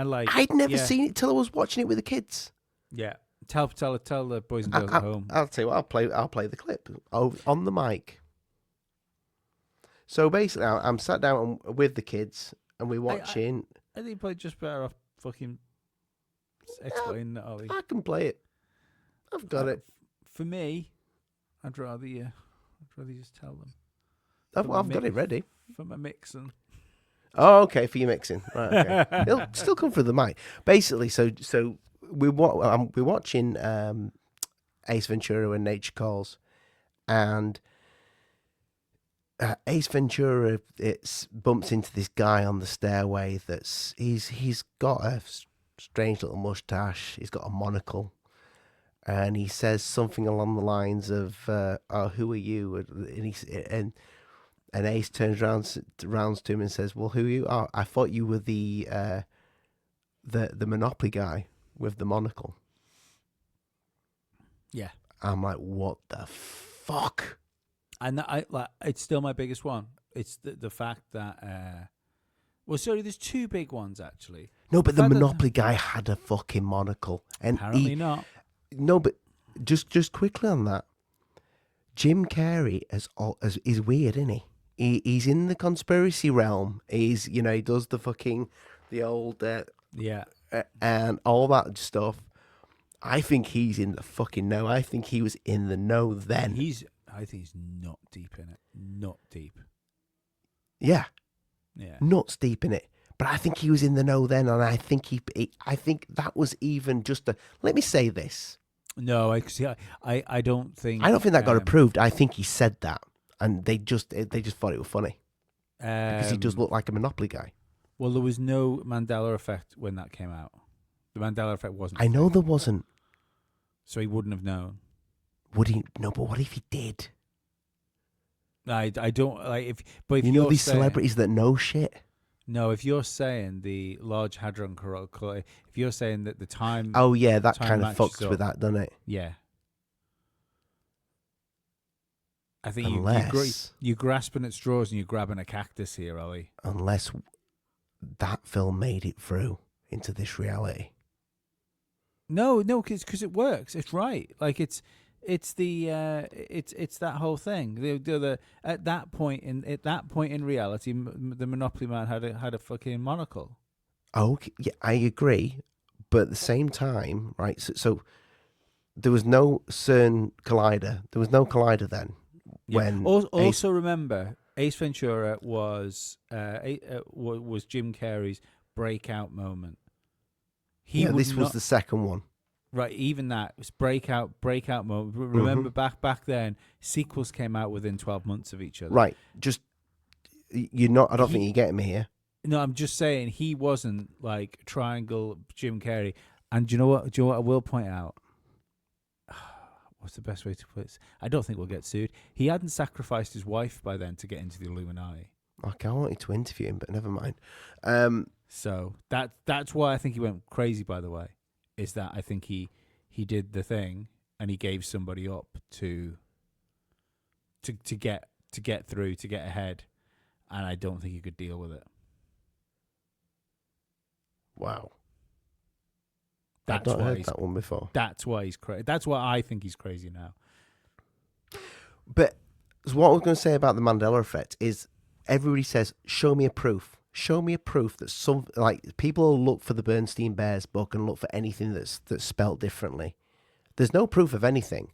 like. I'd never seen it till I was watching it with the kids. Yeah. Tell the boys and girls at home. I'll tell you what. I'll play the clip on the mic. So basically, I'm sat down with the kids and we're watching. I think probably just better off fucking explaining that, Ollie. I can play it. I've got it. For me, I'd rather just tell them. I've got it ready. For my mixing. Oh, okay, for your mixing. Right, okay. It'll still come through the mic. Basically, so we're watching Ace Ventura When Nature Calls, and Ace Ventura bumps into this guy on the stairway. He's got a strange little mustache. He's got a monocle, and he says something along the lines of, "Oh, who are you?" And Ace turns round to him and says, "Well, who are you?" "Oh, I thought you were the Monopoly guy with the monocle." Yeah, I'm like, "What the fuck?" And it's still my biggest one. It's the fact that sorry, there's two big ones actually. No, but the Monopoly guy had a fucking monocle, and apparently not. No, but just quickly on that, Jim Carrey is weird, isn't he? He's in the conspiracy realm. He does the old and all that stuff. I think he's in the fucking know. I think he was in the know then. I think he's not deep in it. Not deep. Yeah. Yeah. Nuts deep in it. But I think he was in the know then, and I think I think that was even just a. Let me say this. No, I don't think. I don't think that got approved. I think he said that, and they just thought it was funny because he does look like a Monopoly guy. Well, there was no Mandela effect when that came out. The Mandela effect wasn't. I know there wasn't. So he wouldn't have known. Would he? No, but what if he did? I don't like if. But if you know these celebrities that know shit. No, if you're saying the Large Hadron Collider, if you're saying that the time. Oh yeah, that kind of fucks with that, doesn't it? Yeah. I think you're grasping at straws and you're grabbing a cactus here, Ollie. Unless that film made it through into this reality. No, because it works. It's right. Like it's that whole thing. At that point in reality, the Monopoly man had a fucking monocle. Okay, yeah, I agree, but at the same time, right? So there was no CERN collider. There was no collider then. Yeah. When also remember, Ace Ventura was Jim Carrey's breakout moment. This was the second one. Right, even that was breakout moment. Remember back then, sequels came out within 12 months of each other. Right, just you're not. I don't think you're getting me here. No, I'm just saying he wasn't like Triangle Jim Carrey. And do you know what I will point out? What's the best way to put this? I don't think we'll get sued. He hadn't sacrificed his wife by then to get into the Illuminati. Okay, I wanted to interview him, but never mind. So that's why I think he went crazy. By the way, is that I think he did the thing and he gave somebody up to get through, to get ahead, and I don't think he could deal with it. Wow. That's I've not heard that one before. That's why he's crazy. That's why I think he's crazy now. But what I was going to say about the Mandela effect is everybody says, show me a proof. Show me a proof that people will look for the Bernstein Bears book and look for anything that's spelt differently. There's no proof of anything.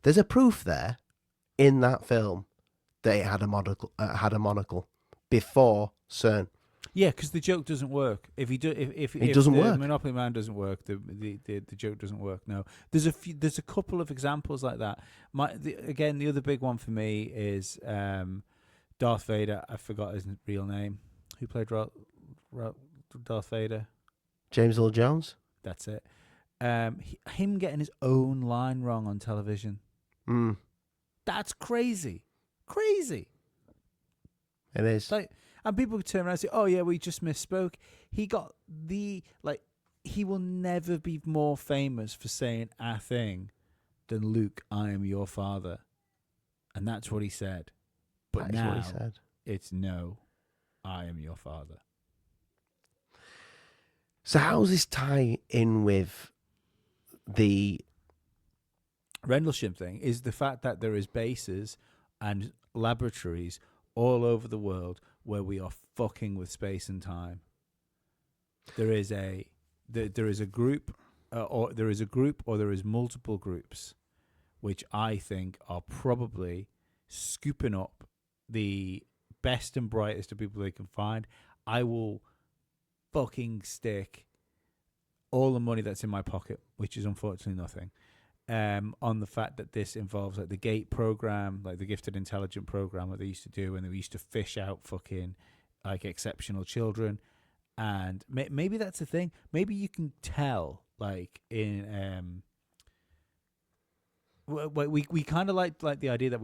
There's a proof there in that film that it had a monocle before CERN. Yeah, because the joke doesn't work. If it doesn't the work. Monopoly Man doesn't work, the joke doesn't work. No, there's a couple of examples like that. Again, the other big one for me is Darth Vader. I forgot his real name. Who played Darth Vader? James Earl Jones. That's it. Him getting his own line wrong on television. That's crazy. Crazy. It is. Like, and people turn around and say, "Oh yeah, we just misspoke." He got he will never be more famous for saying a thing than Luke, I am your father. And that's what he said. But That is now what he said. it's no, I am your father. So how does this tie in with the Rendlesham thing is the fact that there is bases and laboratories all over the world where we are fucking with space and time. There is a group, or there is multiple groups, which I think are probably scooping up the best and brightest of people they can find. I will fucking stick all the money that's in my pocket, which is unfortunately nothing, on the fact that this involves like the GATE program, like the Gifted Intelligent program that they used to do, and they used to fish out fucking like exceptional children. And maybe that's the thing. Maybe you can tell, like in we kind of like the idea that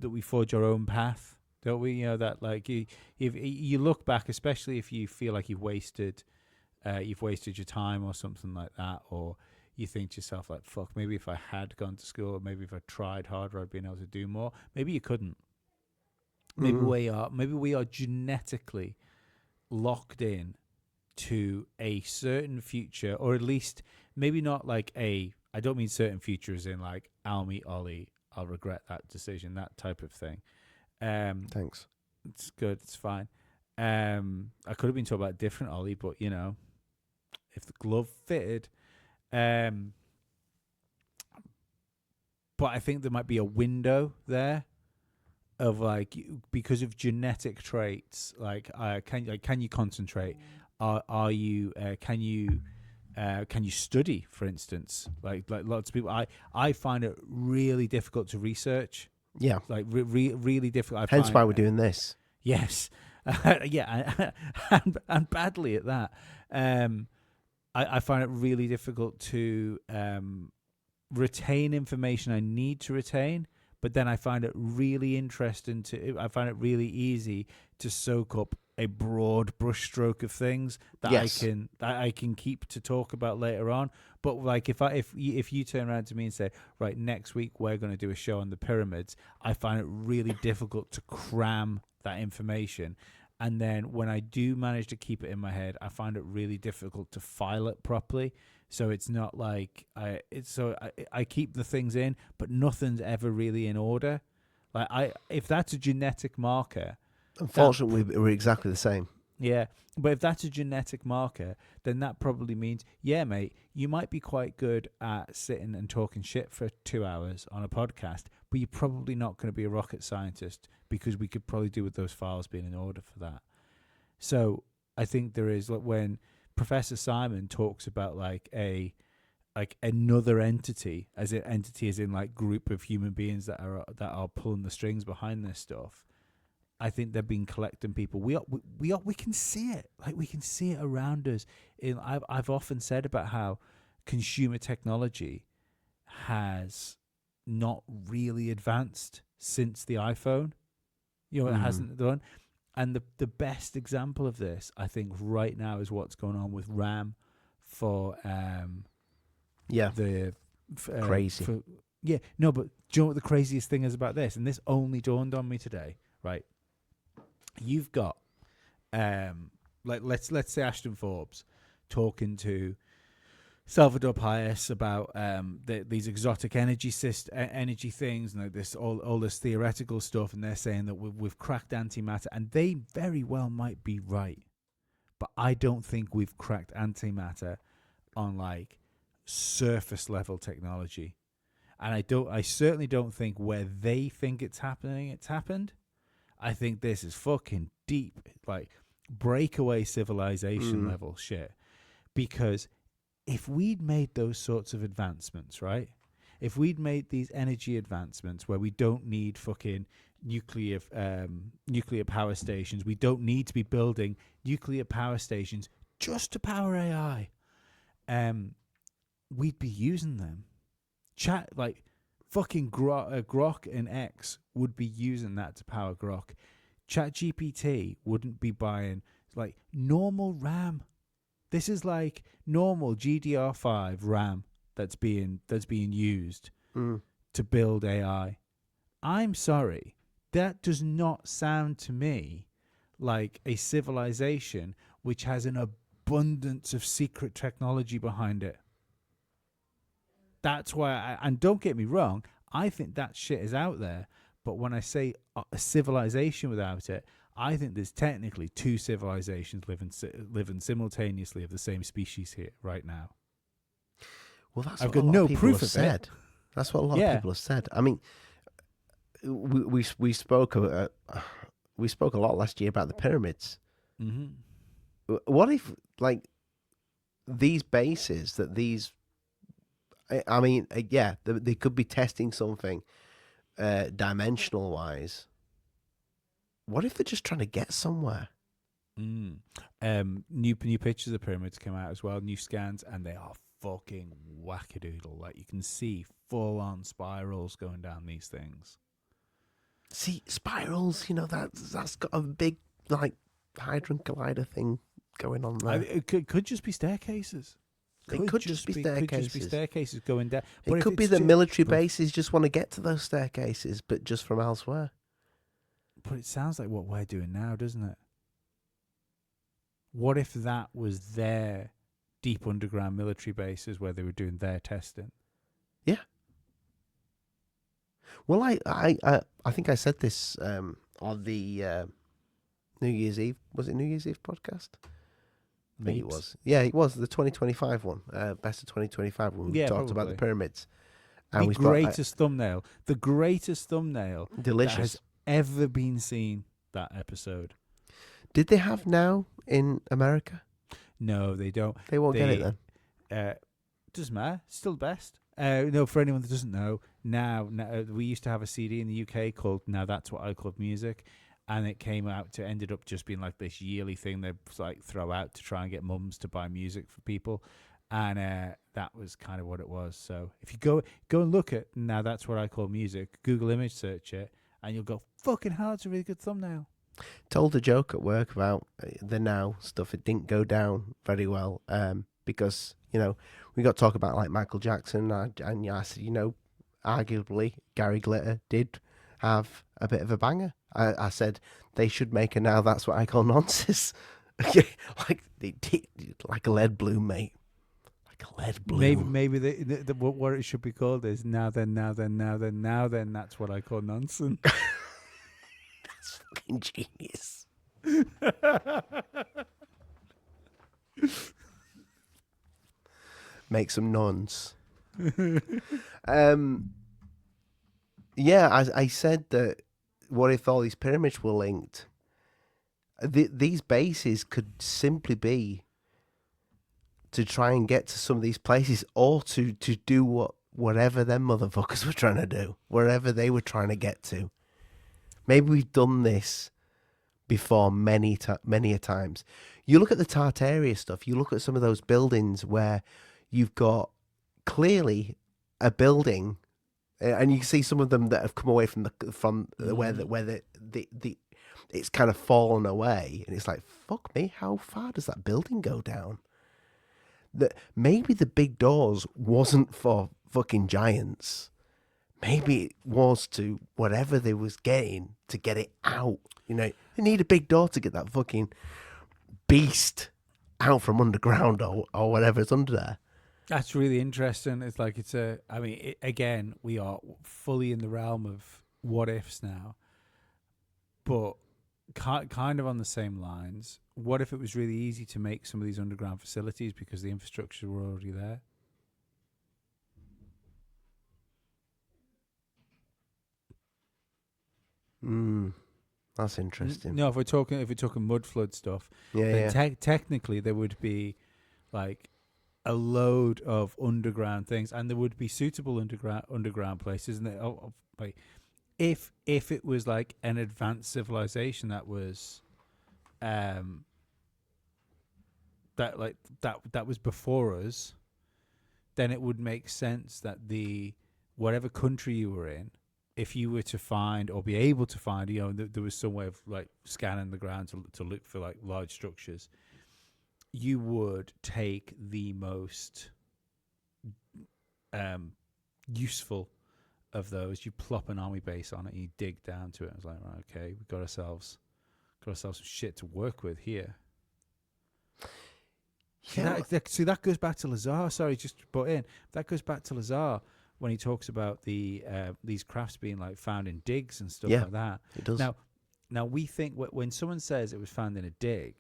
we forge our own path, don't we? You know, that like if you look back, especially if you feel like you've wasted your time or something like that, or you think to yourself like, fuck, maybe if I had gone to school, or maybe if I tried harder, I'd been able to do more. Maybe you couldn't. Maybe we are genetically locked in to a certain future, or at least maybe not like I don't mean certain future as in like I'll meet Ollie, I'll regret that decision, that type of thing. Thanks. It's good, it's fine. I could have been talking about a different Ollie, but you know, if the glove fitted. But I think there might be a window there of like, because of genetic traits, like can you concentrate? Are you can you study, for instance? Like lots of people, I find it really difficult to research. Yeah. Like really difficult. Hence why we're doing this. Yes. Yeah, and badly at that. I find it really difficult to retain information I need to retain, but then I find it really interesting I find it really easy to soak up a broad brushstroke of things that I can keep to talk about later on. But like if you turn around to me and say, right, next week we're going to do a show on the pyramids, I find it really difficult to cram that information. And then when I do manage to keep it in my head, I find it really difficult to file it properly. So it's not like I keep the things in, but nothing's ever really in order. Like if that's a genetic marker, unfortunately, we're exactly the same. Yeah, but if that's a genetic marker, then that probably means, yeah, mate, you might be quite good at sitting and talking shit for 2 hours on a podcast, but you're probably not going to be a rocket scientist, because we could probably do with those files being in order for that. So I think there is, like, when Professor Simon talks about like another entity, as in like group of human beings that are pulling the strings behind this stuff. I think they've been collecting people. We can see it. Like, we can see it around us. I've often said about how consumer technology has not really advanced since the iPhone. You know, it hasn't done. And the best example of this, I think, right now is what's going on with RAM for crazy. But do you know what the craziest thing is about this? And this only dawned on me today, right? You've got like let's say Ashton Forbes talking to Salvador Payas about these exotic energy things, and like this all this theoretical stuff, and they're saying that we've cracked antimatter, and they very well might be right, but I don't think we've cracked antimatter on like surface level technology, and I certainly don't think where they think it's happened. I think this is fucking deep, like breakaway civilization level shit. Because if we'd made those sorts of advancements, right? If we'd made these energy advancements where we don't need fucking nuclear power stations, we don't need to be building nuclear power stations just to power AI, we'd be using them. Fucking Grok and X would be using that to power Grok. ChatGPT wouldn't be buying like normal RAM. This is like normal GDR5 RAM that's being used to build AI. I'm sorry, that does not sound to me like a civilization which has an abundance of secret technology behind it. That's why, and don't get me wrong, I think that shit is out there. But when I say a civilization without it, I think there's technically two civilizations living simultaneously of the same species here right now. Well, that's I've what got a lot no of people proof have of said. it. That's what a lot of people have said. I mean, we spoke a lot last year about the pyramids. Mm-hmm. What if like these bases that these? I mean, yeah, they could be testing something dimensional wise. What if they're just trying to get somewhere? New pictures of the pyramids came out as well, new scans, and they are fucking wackadoodle. Like you can see full on spirals going down these things. See, spirals, that's got a big like hadron collider thing going on there. It could just be staircases. It could just be staircases. Could just be staircases going down. It could be that military bases just want to get to those staircases, but just from elsewhere. But it sounds like what we're doing now, doesn't it? What if that was their deep underground military bases where they were doing their testing? Yeah. Well, I think I said this on the New Year's Eve. Was it New Year's Eve podcast? I think it was. Yeah, it was the 2025 one. Best of 2025 when we talked about the pyramids. And the greatest thumbnail delicious that has ever been seen, that episode. Did they have now in America? No, they don't. They won't get it then. Doesn't matter. Still the best. No, for anyone that doesn't know, now we used to have a CD in the UK called Now That's What I Called Music, and it ended up just being like this yearly thing they like throw out to try and get mums to buy music for people, and that was kind of what it was. So if you go and look at Now That's What I Call Music, Google image search it, and you'll go, fucking hell, it's a really good thumbnail. Told a joke at work about the Now stuff. It didn't go down very well because we got to talk about like Michael Jackson, and I said, arguably Gary Glitter did have a bit of a banger. I said they should make a Now That's What I Call Nonsense. Like they did, like a lead balloon, mate. Like a lead balloon. Maybe what it should be called is Now Then, That's What I Call Nonsense. That's fucking genius. Make some nons. Yeah, I said that. What if all these pyramids were linked? These bases could simply be to try and get to some of these places, or to do whatever them motherfuckers were trying to do, wherever they were trying to get to. Maybe we've done this before many a times. You look at the Tartaria stuff. You look at some of those buildings where you've got clearly a building, and you can see some of them that have come away from where the it's kind of fallen away, and it's like, fuck me, how far does that building go down? That maybe the big doors wasn't for fucking giants. Maybe it was to whatever they was getting to get it out. They need a big door to get that fucking beast out from underground or whatever's under there. That's really interesting. It's like again, we are fully in the realm of what ifs now, but kind of on the same lines. What if it was really easy to make some of these underground facilities because the infrastructure were already there? That's interesting. No, if we're talking mud flood stuff, then technically there would be like a load of underground things, and there would be suitable underground places. And like if it was like an advanced civilization that was that was before us, then it would make sense that whatever country you were in, if you were to find or be able to find, there was some way of like scanning the ground to look for like large structures, you would take the most useful of those. You plop an army base on it, and you dig down to it. I was like, right, okay, we've got ourselves some shit to work with here. Yeah. See, that goes back to Lazar. Sorry, just to put in. That goes back to Lazar when he talks about the these crafts being like found in digs and stuff like that. It does. Now we think when someone says it was found in a dig,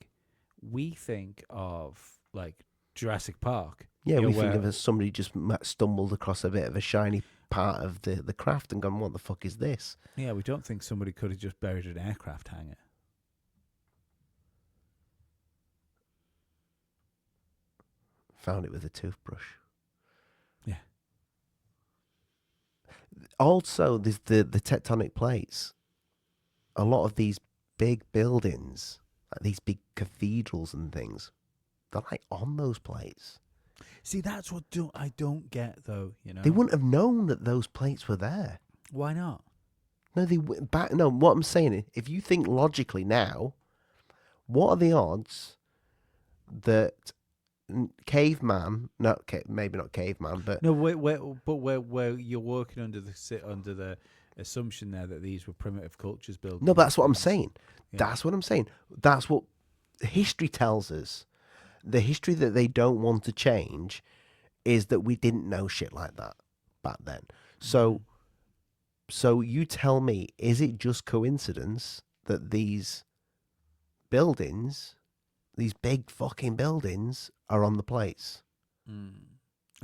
we think of like Jurassic Park. Yeah, we think of as somebody just stumbled across a bit of a shiny part of the craft and gone, what the fuck is this? Yeah, we don't think somebody could have just buried an aircraft hangar. Found it with a toothbrush. Yeah. Also, there's the tectonic plates. A lot of these big buildings, like these big cathedrals and things, they're like on those plates. See, that's what I don't get, though. They wouldn't have known that those plates were there. Why not? No, they went back. No, what I'm saying is, if you think logically now, what are the odds that caveman, maybe not caveman, but no, where you're working under the assumption there that these were primitive cultures built. No, but that's what I'm saying. Yeah. That's what I'm saying. That's what history tells us. The history that they don't want to change is that we didn't know shit like that back then. So you tell me, is it just coincidence that these buildings, these big fucking buildings, are on the plates?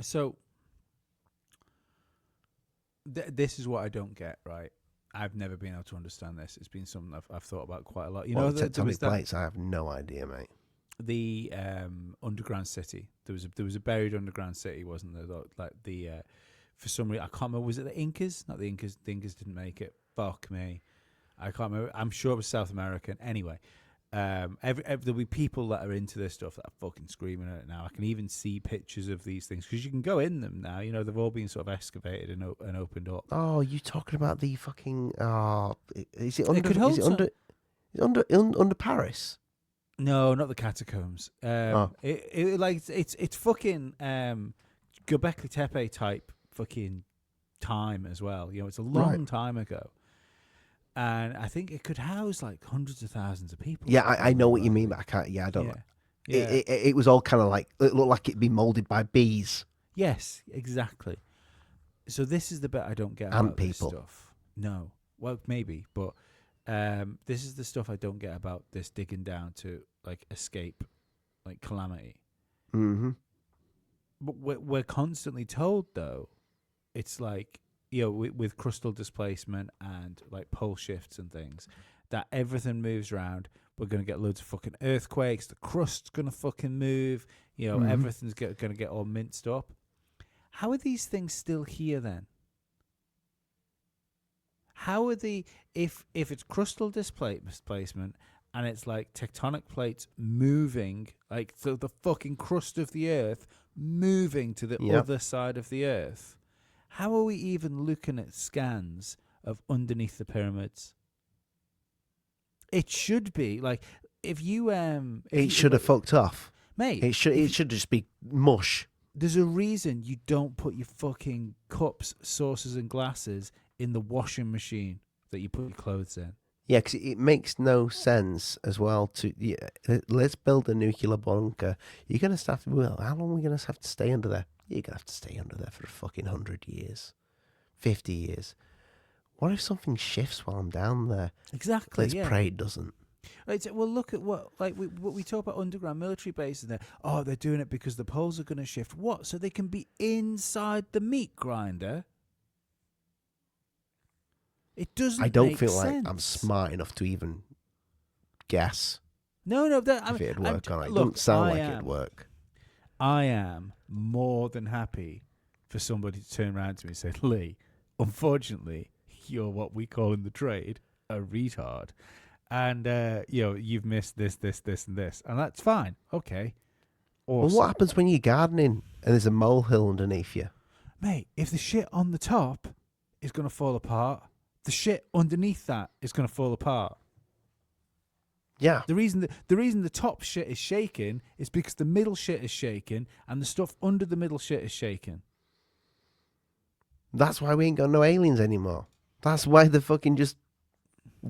So this is what I don't get, right? I've never been able to understand this. It's been something I've thought about quite a lot. The tectonic plates, I have no idea, mate. The underground city. There was a buried underground city, wasn't there? Like for some reason, I can't remember. Was it the Incas? Not the Incas. The Incas didn't make it. Fuck me. I can't remember. I'm sure it was South American. Anyway, there'll be people that are into this stuff that are fucking screaming at it now. I can even see pictures of these things because you can go in them now. They've all been sort of excavated and opened up. Oh, you talking about the fucking? Is it under? Is it under Paris? No, not the catacombs. It's fucking Göbekli Tepe type fucking time as well. It's a long time ago, and I think it could house like hundreds of thousands of people. Yeah, I know what you mean, but I can't. Yeah, I don't know. Yeah. It was all kind of like it looked like it'd been molded by bees. Yes, exactly. So this is the bit I don't get Ant about people. This stuff. No, well maybe, but. This is the stuff I don't get about this digging down to like escape like calamity. Mm-hmm. But we're constantly told though, it's like with crustal displacement and like pole shifts and things, that everything moves around. We're gonna get loads of fucking earthquakes. The crust's gonna fucking move. Everything's gonna get all minced up. How are these things still here then? How are the if it's crustal displacement and it's like tectonic plates moving, like so the fucking crust of the earth moving to the other side of the earth? How are we even looking at scans of underneath the pyramids? It should be like if you it should have fucked off, mate. It should just be mush. There's a reason you don't put your fucking cups, saucers, and glasses in the washing machine that you put your clothes in. Yeah, because it makes no sense as well to... Yeah, let's build a nuclear bunker. You're going to have to... Well, how long are we going to have to stay under there? You're going to have to stay under there for a fucking 100 years. 50 years. What if something shifts while I'm down there? Exactly, Let's pray it doesn't. Right, well, look at what we talk about underground military bases there. Oh, they're doing it because the poles are going to shift. What? So they can be inside the meat grinder? It doesn't. I don't make feel sense. like I'm smart enough to even guess. No. If it'd work on it. It doesn't sound like it'd work. I am more than happy for somebody to turn around to me and say, Lee, unfortunately, you're what we call in the trade a retard. And, you've missed this, and this. And that's fine. Okay. Awesome. Well, what happens when you're gardening and there's a molehill underneath you? mate, if the shit on the top is going to fall apart, the shit underneath that is going to fall apart. Yeah. The reason the top shit is shaking is because the middle shit is shaking and the stuff under the middle shit is shaking. That's why we ain't got no aliens anymore. That's why they're fucking just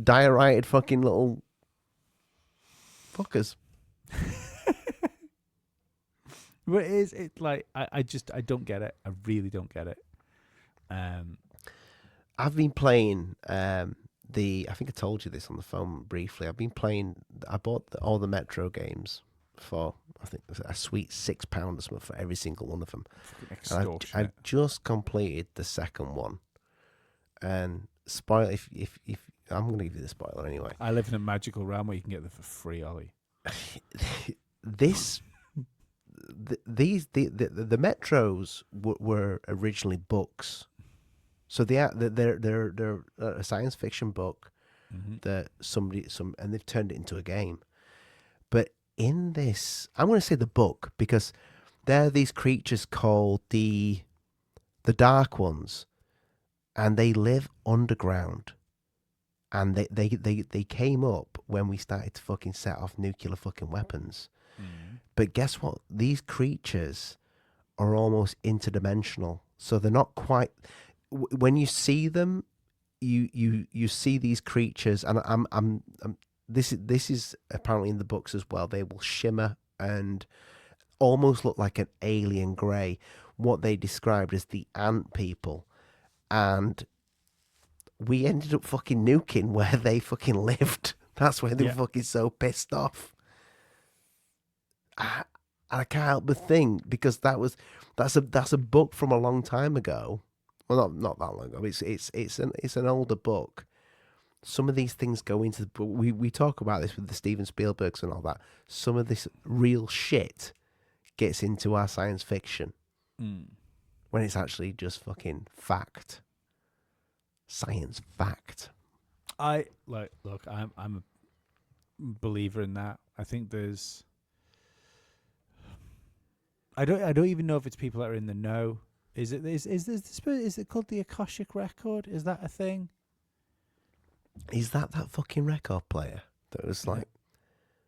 diorited fucking little fuckers. But it's like I don't get it. I really don't get it. I've been playing I think I told you this on the phone briefly. I bought all the Metro games for, I think, a sweet £6 or something for every single one of them. And I just completed the second one. And spoil if I'm going to give you the spoiler anyway. I live in a magical realm where you can get them for free, Ollie. The Metros were originally books. So they're a science fiction book that and they've turned it into a game. But in this, I'm going to say the book because there are these creatures called the Dark Ones, and they live underground. And they came up when we started to fucking set off nuclear fucking weapons. But guess what? These creatures are almost interdimensional, so they're not quite. When you see them, you see these creatures, and this is apparently in the books as well. They will shimmer and almost look like an alien grey. What they described as the ant people, and we ended up fucking nuking where they fucking lived. That's why they were fucking so pissed off. I can't help but think because that's a book from a long time ago. Well, not that long ago. It's an older book. Some of these things go into the book. We talk about this with the Steven Spielbergs and all that. Some of this real shit gets into our science fiction when it's actually just fucking fact. Science fact. Look. I'm a believer in that. I think there's. I don't even know if it's people that are in the know. Is it called the Akashic record? Is that a thing? Is that fucking record player that was like,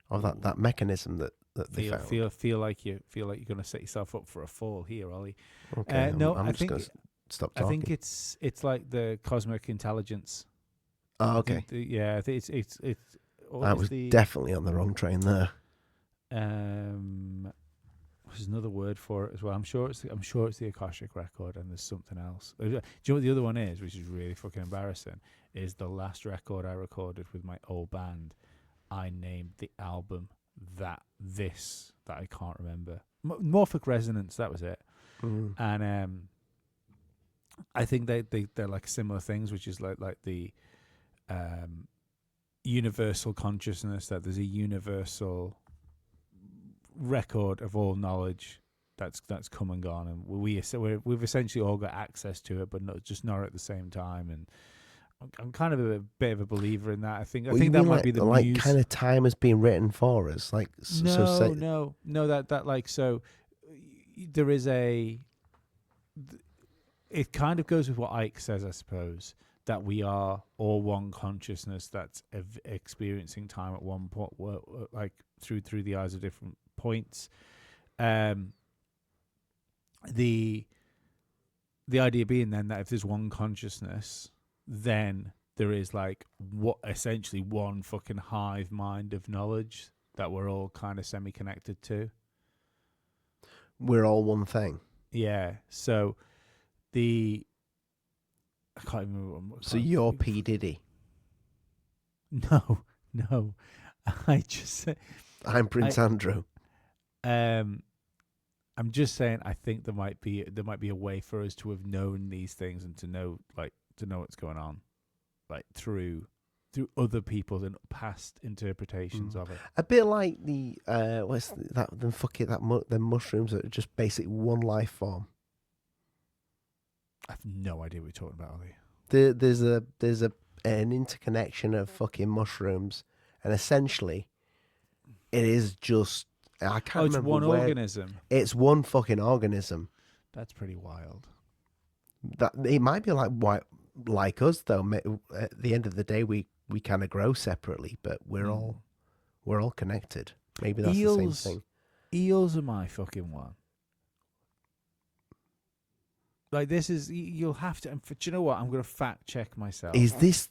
or that mechanism that they found? Feel like you're going to set yourself up for a fall here, Ollie. Okay, no, I'm just going to stop talking. I think it's like the cosmic intelligence. Oh, okay. I think it's. I was definitely on the wrong train there. There's another word for it as well. I'm sure it's the Akashic record, and there's something else. Do you know what the other one is, which is really fucking embarrassing? Is the last record I recorded with my old band. I named the album that I can't remember. Morphic Resonance. That was it. And I think they're like similar things, which is like the universal consciousness, that there's a universal record of all knowledge that's come and gone, and we've essentially all got access to it, but not at the same time. And I'm kind of a bit of a believer in that. I think that might be the muse. Kind of time has been written for us. Like no, that like so. There is a. It kind of goes with what Ike says, I suppose, that we are all one consciousness that's experiencing time at one point, like through the eyes of different points. The idea being then that if there's one consciousness, then there is like essentially one fucking hive mind of knowledge that we're all kind of semi-connected to. We're all one thing. Yeah. So I can't even remember. So you're P. Diddy. No. I just say I'm Prince Andrew. I'm just saying. I think there might be a way for us to have known these things and to know what's going on, like through other people's and past interpretations of it. A bit like the what's that? Then fuck it. The mushrooms that are just basically one life form. I have no idea what you're talking about, Ollie. There's an interconnection of fucking mushrooms, and essentially, it is just I can't remember. It's one organism. It's one fucking organism. That's pretty wild. That it might be like us though. At the end of the day, we kind of grow separately, but we're all connected. Maybe that's the same thing. Eels are my fucking one. Like this is you'll have to. Do you know what? I'm going to fact check myself. Is this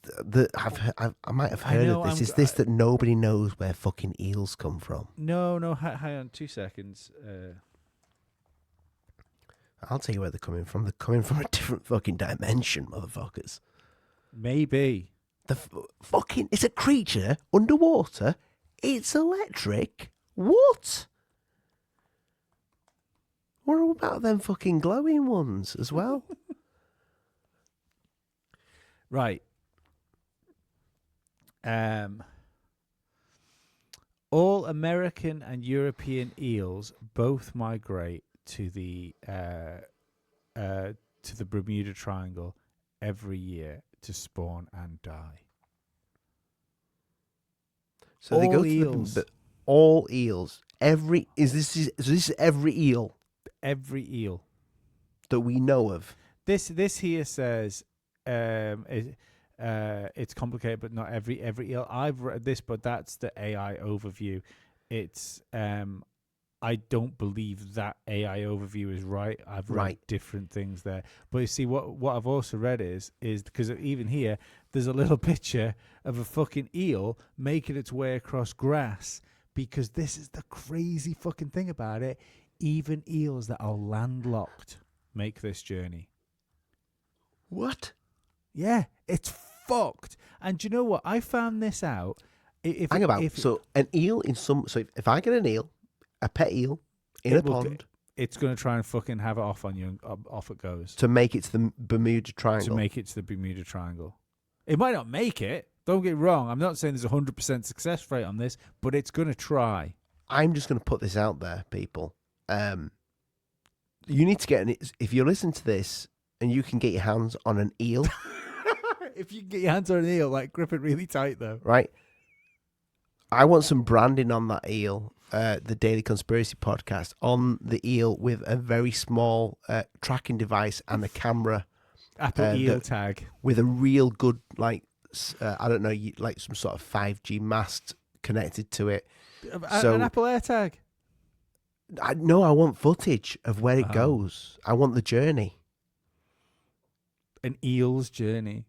I might have heard of this. Is this that nobody knows where fucking eels come from? No. Hang on, 2 seconds. I'll tell you where they're coming from. They're coming from a different fucking dimension, motherfuckers. Maybe. Fucking, it's a creature underwater. It's electric. What? What about them fucking glowing ones as well? Right. All American and European eels both migrate to the Bermuda Triangle every year to spawn and die. So all they go eels. to all eels. This is every eel Every eel that we know of. This here says it's complicated, but not every eel. I've read this, but that's the AI overview. It's I don't believe that AI overview is right. I've read different things there, but you see what I've also read is because even here there's a little picture of a fucking eel making its way across grass, because this is the crazy fucking thing about it. Even eels that are landlocked make this journey. What? Yeah, it's fucked. And do you know what? I found this out. So an eel if I get an eel, a pet eel in a pond, it's going to try and fucking have it off on you, and off it goes. To make it to the Bermuda Triangle. It might not make it. Don't get me wrong. I'm not saying there's a 100% success rate on this, but it's going to try. I'm just going to put this out there, people. You need to get if you're listening to this and you can get your hands on an eel. If you can get your hands on an eel, like, grip it really tight though. Right. I want some branding on that eel. The Daily Conspiracy Podcast on the eel with a very small tracking device and a camera. Apple eel tag with a real good I don't know, like some sort of 5G mast connected to it. An Apple AirTag. I want footage of where it goes. I want the journey. An eel's journey.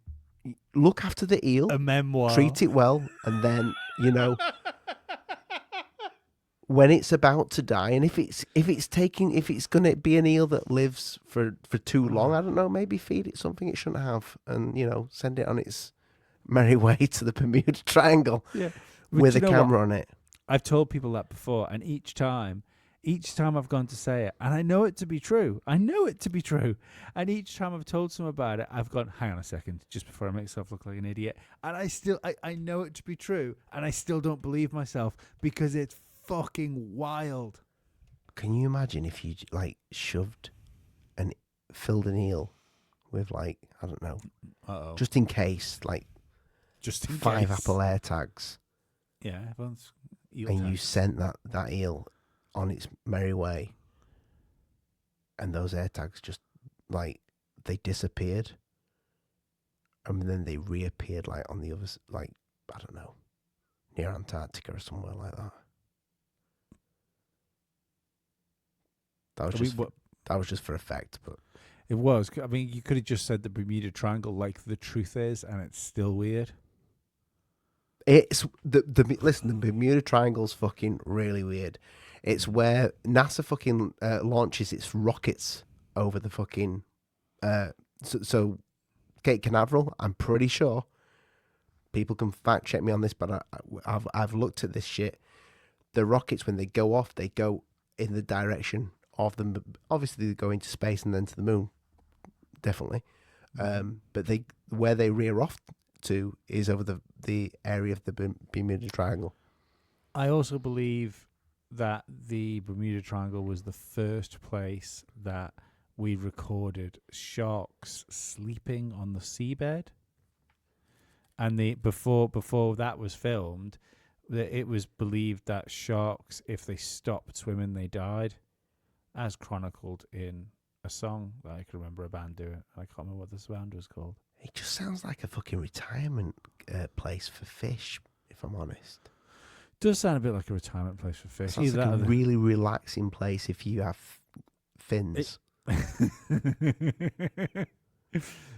Look after the eel. A memoir. Treat it well, and then when it's about to die, and if it's going to be an eel that lives for too long, I don't know, maybe feed it something it shouldn't have, and send it on its merry way to the Bermuda Triangle with a camera on it. I've told people that before, and each time I've gone to say it, and I know it to be true. And each time I've told someone about it, I've gone, hang on a second, just before I make myself look like an idiot. And I know it to be true, and I still don't believe myself, because it's fucking wild. Can you imagine if you shoved and filled an eel with I don't know, just in case, just in 5 case. Apple AirTags. Yeah, everyone's eel and tags. You sent that eel on its merry way, and those AirTags just they disappeared, and then they reappeared on the other I don't know, near Antarctica or somewhere like that. That was just for effect, but it was. I mean, you could have just said the Bermuda Triangle like the truth is, and it's still weird. It's listen, the Bermuda Triangle's fucking really weird. It's where NASA fucking launches its rockets over the fucking so Cape Canaveral. I'm pretty sure people can fact check me on this, but I've looked at this shit. The rockets, when they go off, they go in the direction of them. Obviously, they go into space and then to the moon, definitely. But where they rear off to is over the area of the Bermuda Triangle. I also believe that the Bermuda Triangle was the first place that we recorded sharks sleeping on the seabed. And before that was filmed, it was believed that sharks, if they stopped swimming, they died, as chronicled in a song that I can remember a band doing. I can't remember what this band was called. It just sounds like a fucking retirement place for fish, if I'm honest. Does sound a bit like a retirement place for fish. Sounds like a really relaxing place if you have fins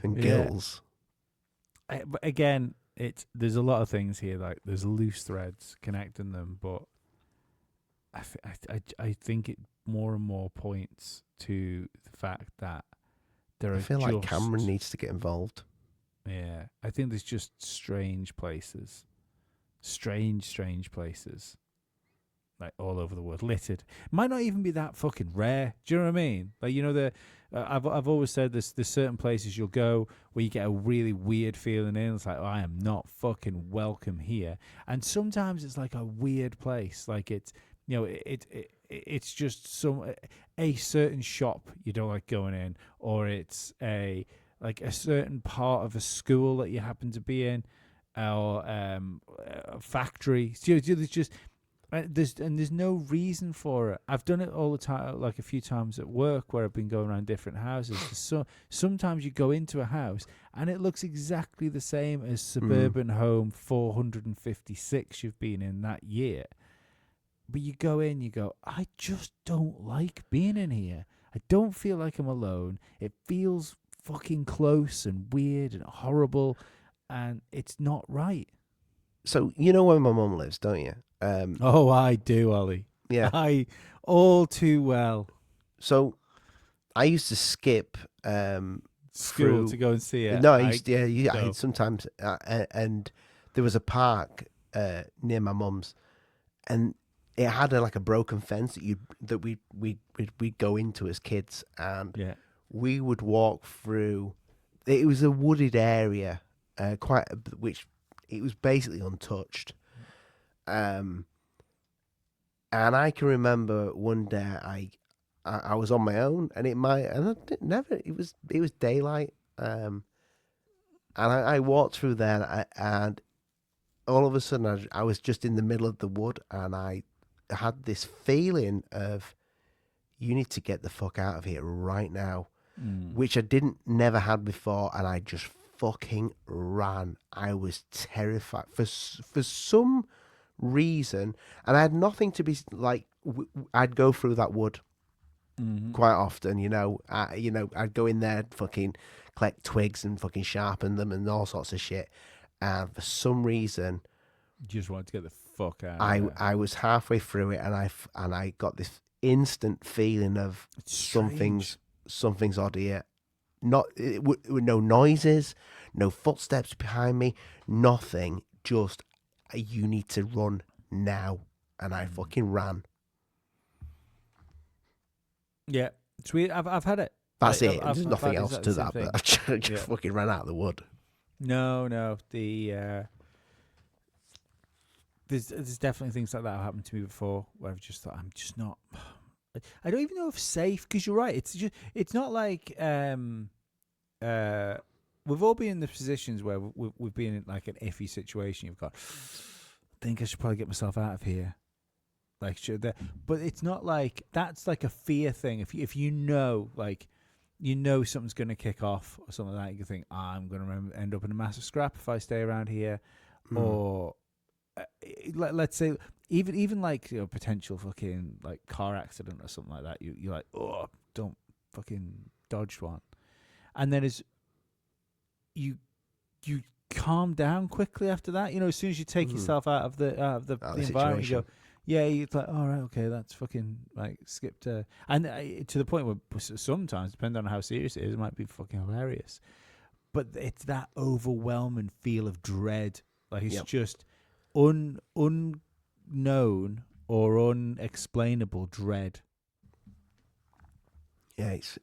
and gills. But again, there's a lot of things here. Like there's loose threads connecting them, but I think it more and more points to the fact that there are. I feel like Cameron needs to get involved. Yeah, I think there's just strange places, strange places, like all over the world, littered. Might not even be that fucking rare. Do you know what I mean? Like, you know, I've always said there's certain places you'll go where you get a really weird feeling in. It's like, oh, I am not fucking welcome here. And sometimes it's like a weird place, like it's, you know, it's just a certain shop you don't like going in, or it's a certain part of a school that you happen to be in, or a factory. So there's just there's no reason for it. I've done it all the time, like a few times at work where I've been going around different houses. So sometimes you go into a house and it looks exactly the same as suburban home 456 you've been in that year. But you go in, you go, I just don't like being in here. I don't feel like I'm alone. It feels fucking close and weird and horrible, and it's not right. So you know where my mum lives, don't you? Oh, I do, Ollie. Yeah, I all too well. So I used to skip school to go and see it. No, I sometimes, and there was a park near my mum's, and it had like a broken fence that we'd go into as kids, and we would walk through. It was a wooded area, which it was basically untouched. And I can remember one day I was on my own, and it was daylight, and I walked through there, and all of a sudden I was just in the middle of the wood, and I had this feeling of, you need to get the fuck out of here right now, which I never had before, and I just fucking ran. I was terrified for some reason, and I had nothing to be like. I'd go through that wood quite often, you know. I'd go in there, fucking collect twigs and fucking sharpen them and all sorts of shit. And for some reason, you just wanted to get the fuck out. I was halfway through it, and I got this instant feeling of something's odd here. No noises, no footsteps behind me, nothing. Just, you need to run now, and I fucking ran. Yeah, it's weird. I've had it. That's it. There's nothing else to that. But I just fucking ran out of the wood. No. There's definitely things like that have happened to me before where I've just thought, I'm just not. I don't even know if safe, because you're right. It's not like we've all been in the positions where we've been in like an iffy situation. You've got, I think I should probably get myself out of here. Like, but it's not like that's like a fear thing. If you know, like, you know something's going to kick off or something like that, you can think, I'm going to end up in a massive scrap if I stay around here, or let's say even like, you know, potential fucking like car accident or something like that. You're like, oh, don't fucking dodge one, and then as you calm down quickly after that. You know, as soon as you take yourself out of the environment, you go. Yeah, it's like, all right, okay, that's fucking like skipped. And to the point where sometimes, depending on how serious it is, it might be fucking hilarious. But it's that overwhelming feel of dread. Like it's just unknown or unexplainable dread. Yeah, it's.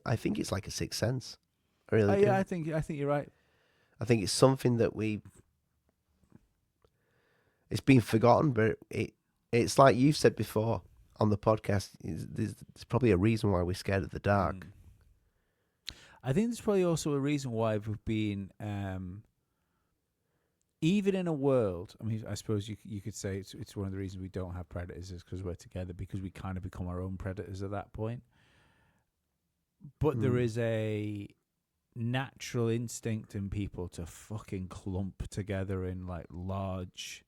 I think it's like a sixth sense. I really do. Yeah, I think you're right. I think it's something that it's been forgotten, but it's like you've said before on the podcast. There's probably a reason why we're scared of the dark. I think there's probably also a reason why we've been even in a world, I mean, I suppose you could say it's one of the reasons we don't have predators is because we're together, because we kind of become our own predators at that point. But there is a natural instinct in people to fucking clump together in like large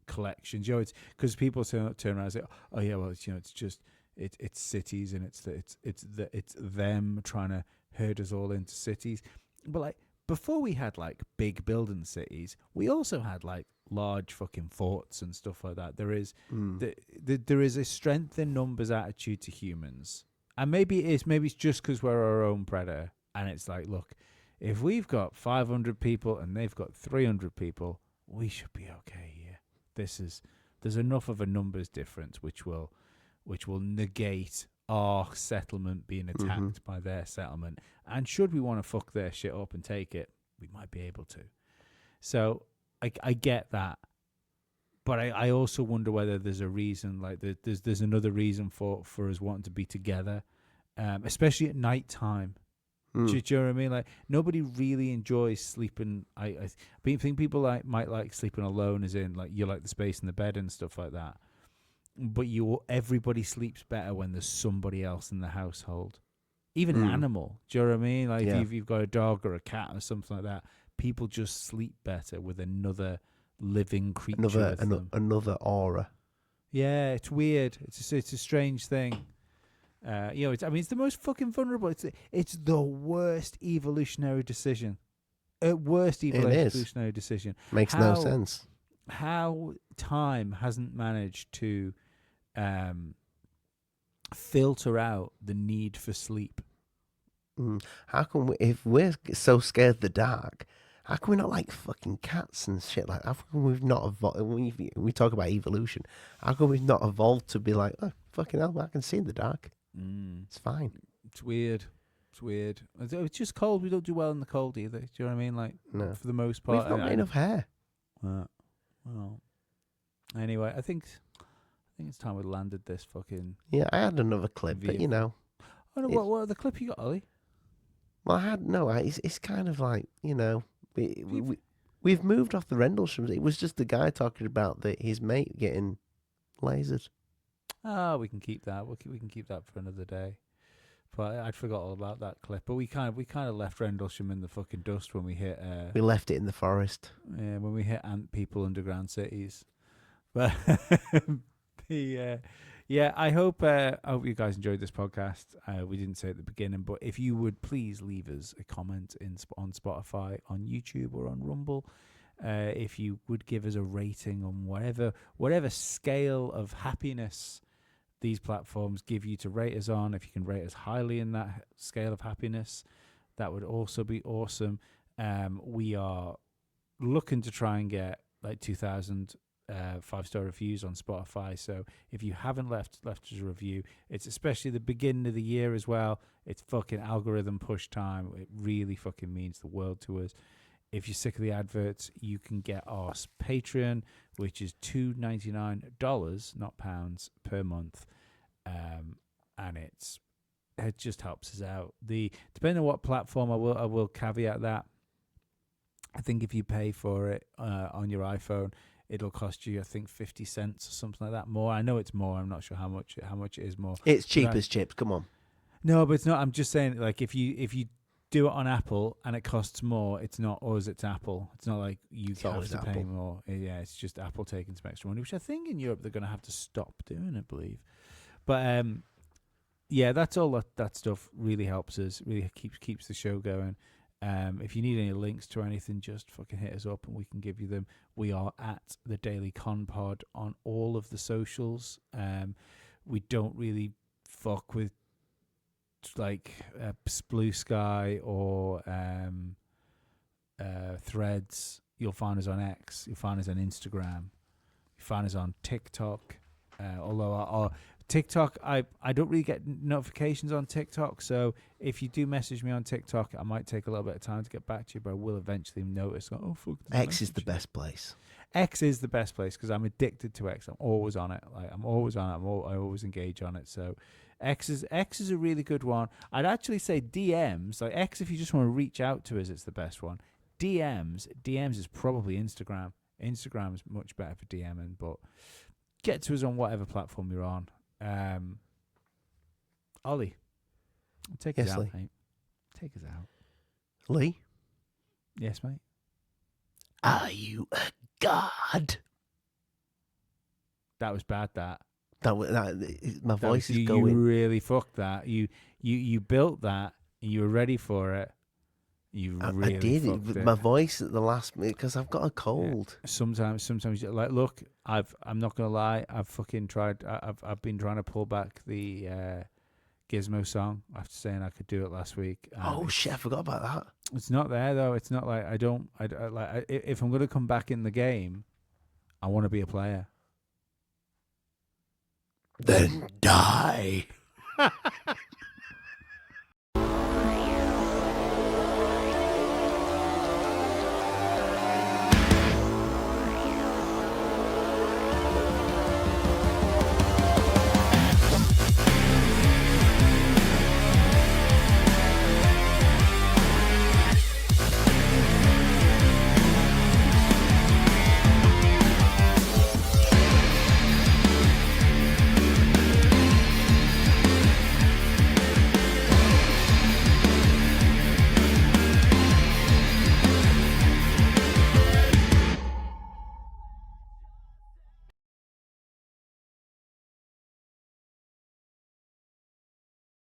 collections. You know, it's because people turn around and say, "Oh yeah, well, it's, you know, it's just it's cities and it's them trying to herd us all into cities." But like before we had like big building cities, we also had like large fucking forts and stuff like that. There is there is a strength in numbers attitude to humans. And maybe it's just because we're our own predator, and it's like, look, if we've got 500 people and they've got 300 people, we should be okay here. There's enough of a numbers difference which will negate our settlement being attacked by their settlement. And should we want to fuck their shit up and take it, we might be able to. So I get that. But I also wonder whether there's a reason, like there's another reason for us wanting to be together, especially at night time. Do you know what I mean? Like nobody really enjoys sleeping. I think people might like sleeping alone, as in like you like the space in the bed and stuff like that. But everybody sleeps better when there's somebody else in the household, even an animal. Do you know what I mean? Like if you've got a dog or a cat or something like that, people just sleep better with another living creature, another aura. Yeah, it's weird. It's a strange thing. You know, it's the most fucking vulnerable. It's the worst evolutionary decision. Worst evolutionary decision. Makes no sense. How time hasn't managed to filter out the need for sleep. How come if we're so scared of the dark? How come we're not like fucking cats and shit like that? How come we've not evolved? We talk about evolution. How come we've not evolved to be like, oh, fucking hell, I can see in the dark. It's fine. It's weird. It's just cold. We don't do well in the cold either. Do you know what I mean? Like, no. For the most part. We've not got enough hair. Well, anyway, I think it's time we landed this fucking... Yeah, I had another clip, but you know. Oh, no, what other clip you got, Ollie? Well, it's kind of like, you know... We've moved off the Rendleshams. It was just the guy talking about his mate getting lasered. Oh, we can keep that. We can keep that for another day. But I'd forgot all about that clip. But we kind of left Rendlesham in the fucking dust when we hit. We left it in the forest. Yeah, when we hit ant people underground cities. But yeah, I hope you guys enjoyed this podcast. We didn't say at the beginning, but if you would please leave us a comment on Spotify, on YouTube, or on Rumble. If you would give us a rating on whatever scale of happiness these platforms give you to rate us on. If you can rate us highly in that scale of happiness, that would also be awesome. We are looking to try and get like 2,000 5-star reviews on Spotify. So if you haven't left us a review, it's especially the beginning of the year as well. It's fucking algorithm push time. It really fucking means the world to us. If you're sick of the adverts, you can get our Patreon, which is $2.99, not pounds, per month. And it just helps us out. Depending on what platform, I will caveat that. I think if you pay for it on your iPhone, it'll cost you, I think, 50 cents or something like that more. I know it's more. I'm not sure how much it is more. It's cheap as chips. Come on. No, but it's not. I'm just saying, like, if you do it on Apple and it costs more, it's not us, it's Apple. It's not like you have to pay more. Yeah, it's just Apple taking some extra money, which I think in Europe they're going to have to stop doing, I believe. But yeah, that's all. That stuff really helps us. Really keeps the show going. If you need any links to anything, just fucking hit us up and we can give you them. We are at the Daily Con Pod on all of the socials. We don't really fuck with like Blue Sky or Threads. You'll find us on X. You'll find us on Instagram. You find us on TikTok. Although our TikTok, I don't really get notifications on TikTok, so if you do message me on TikTok, I might take a little bit of time to get back to you, but I will eventually notice. Oh, fuck! X is the best place. X is the best place because I'm addicted to X. I'm always on it. Like I'm always on it. I always engage on it. So X is a really good one. I'd actually say DMs, like X, if you just want to reach out to us, it's the best one. DMs is probably Instagram. Instagram is much better for DMing, but get to us on whatever platform you're on. Ollie, take us Yes, out, Lee. mate. Take us out. Lee, Yes, mate. are you a god? That was bad. My voice is You going. really fucked that. You built that. And you were ready for it. You I really did it fucked with it. my voice at the last minute because I've got a cold. Sometimes, like, look, I'm not gonna lie. I've fucking tried. I've been trying to pull back the Gizmo song after saying I could do it last week. Oh shit! I forgot about that. It's not there though. It's not like if I'm gonna come back in the game, I want to be a player. Then die.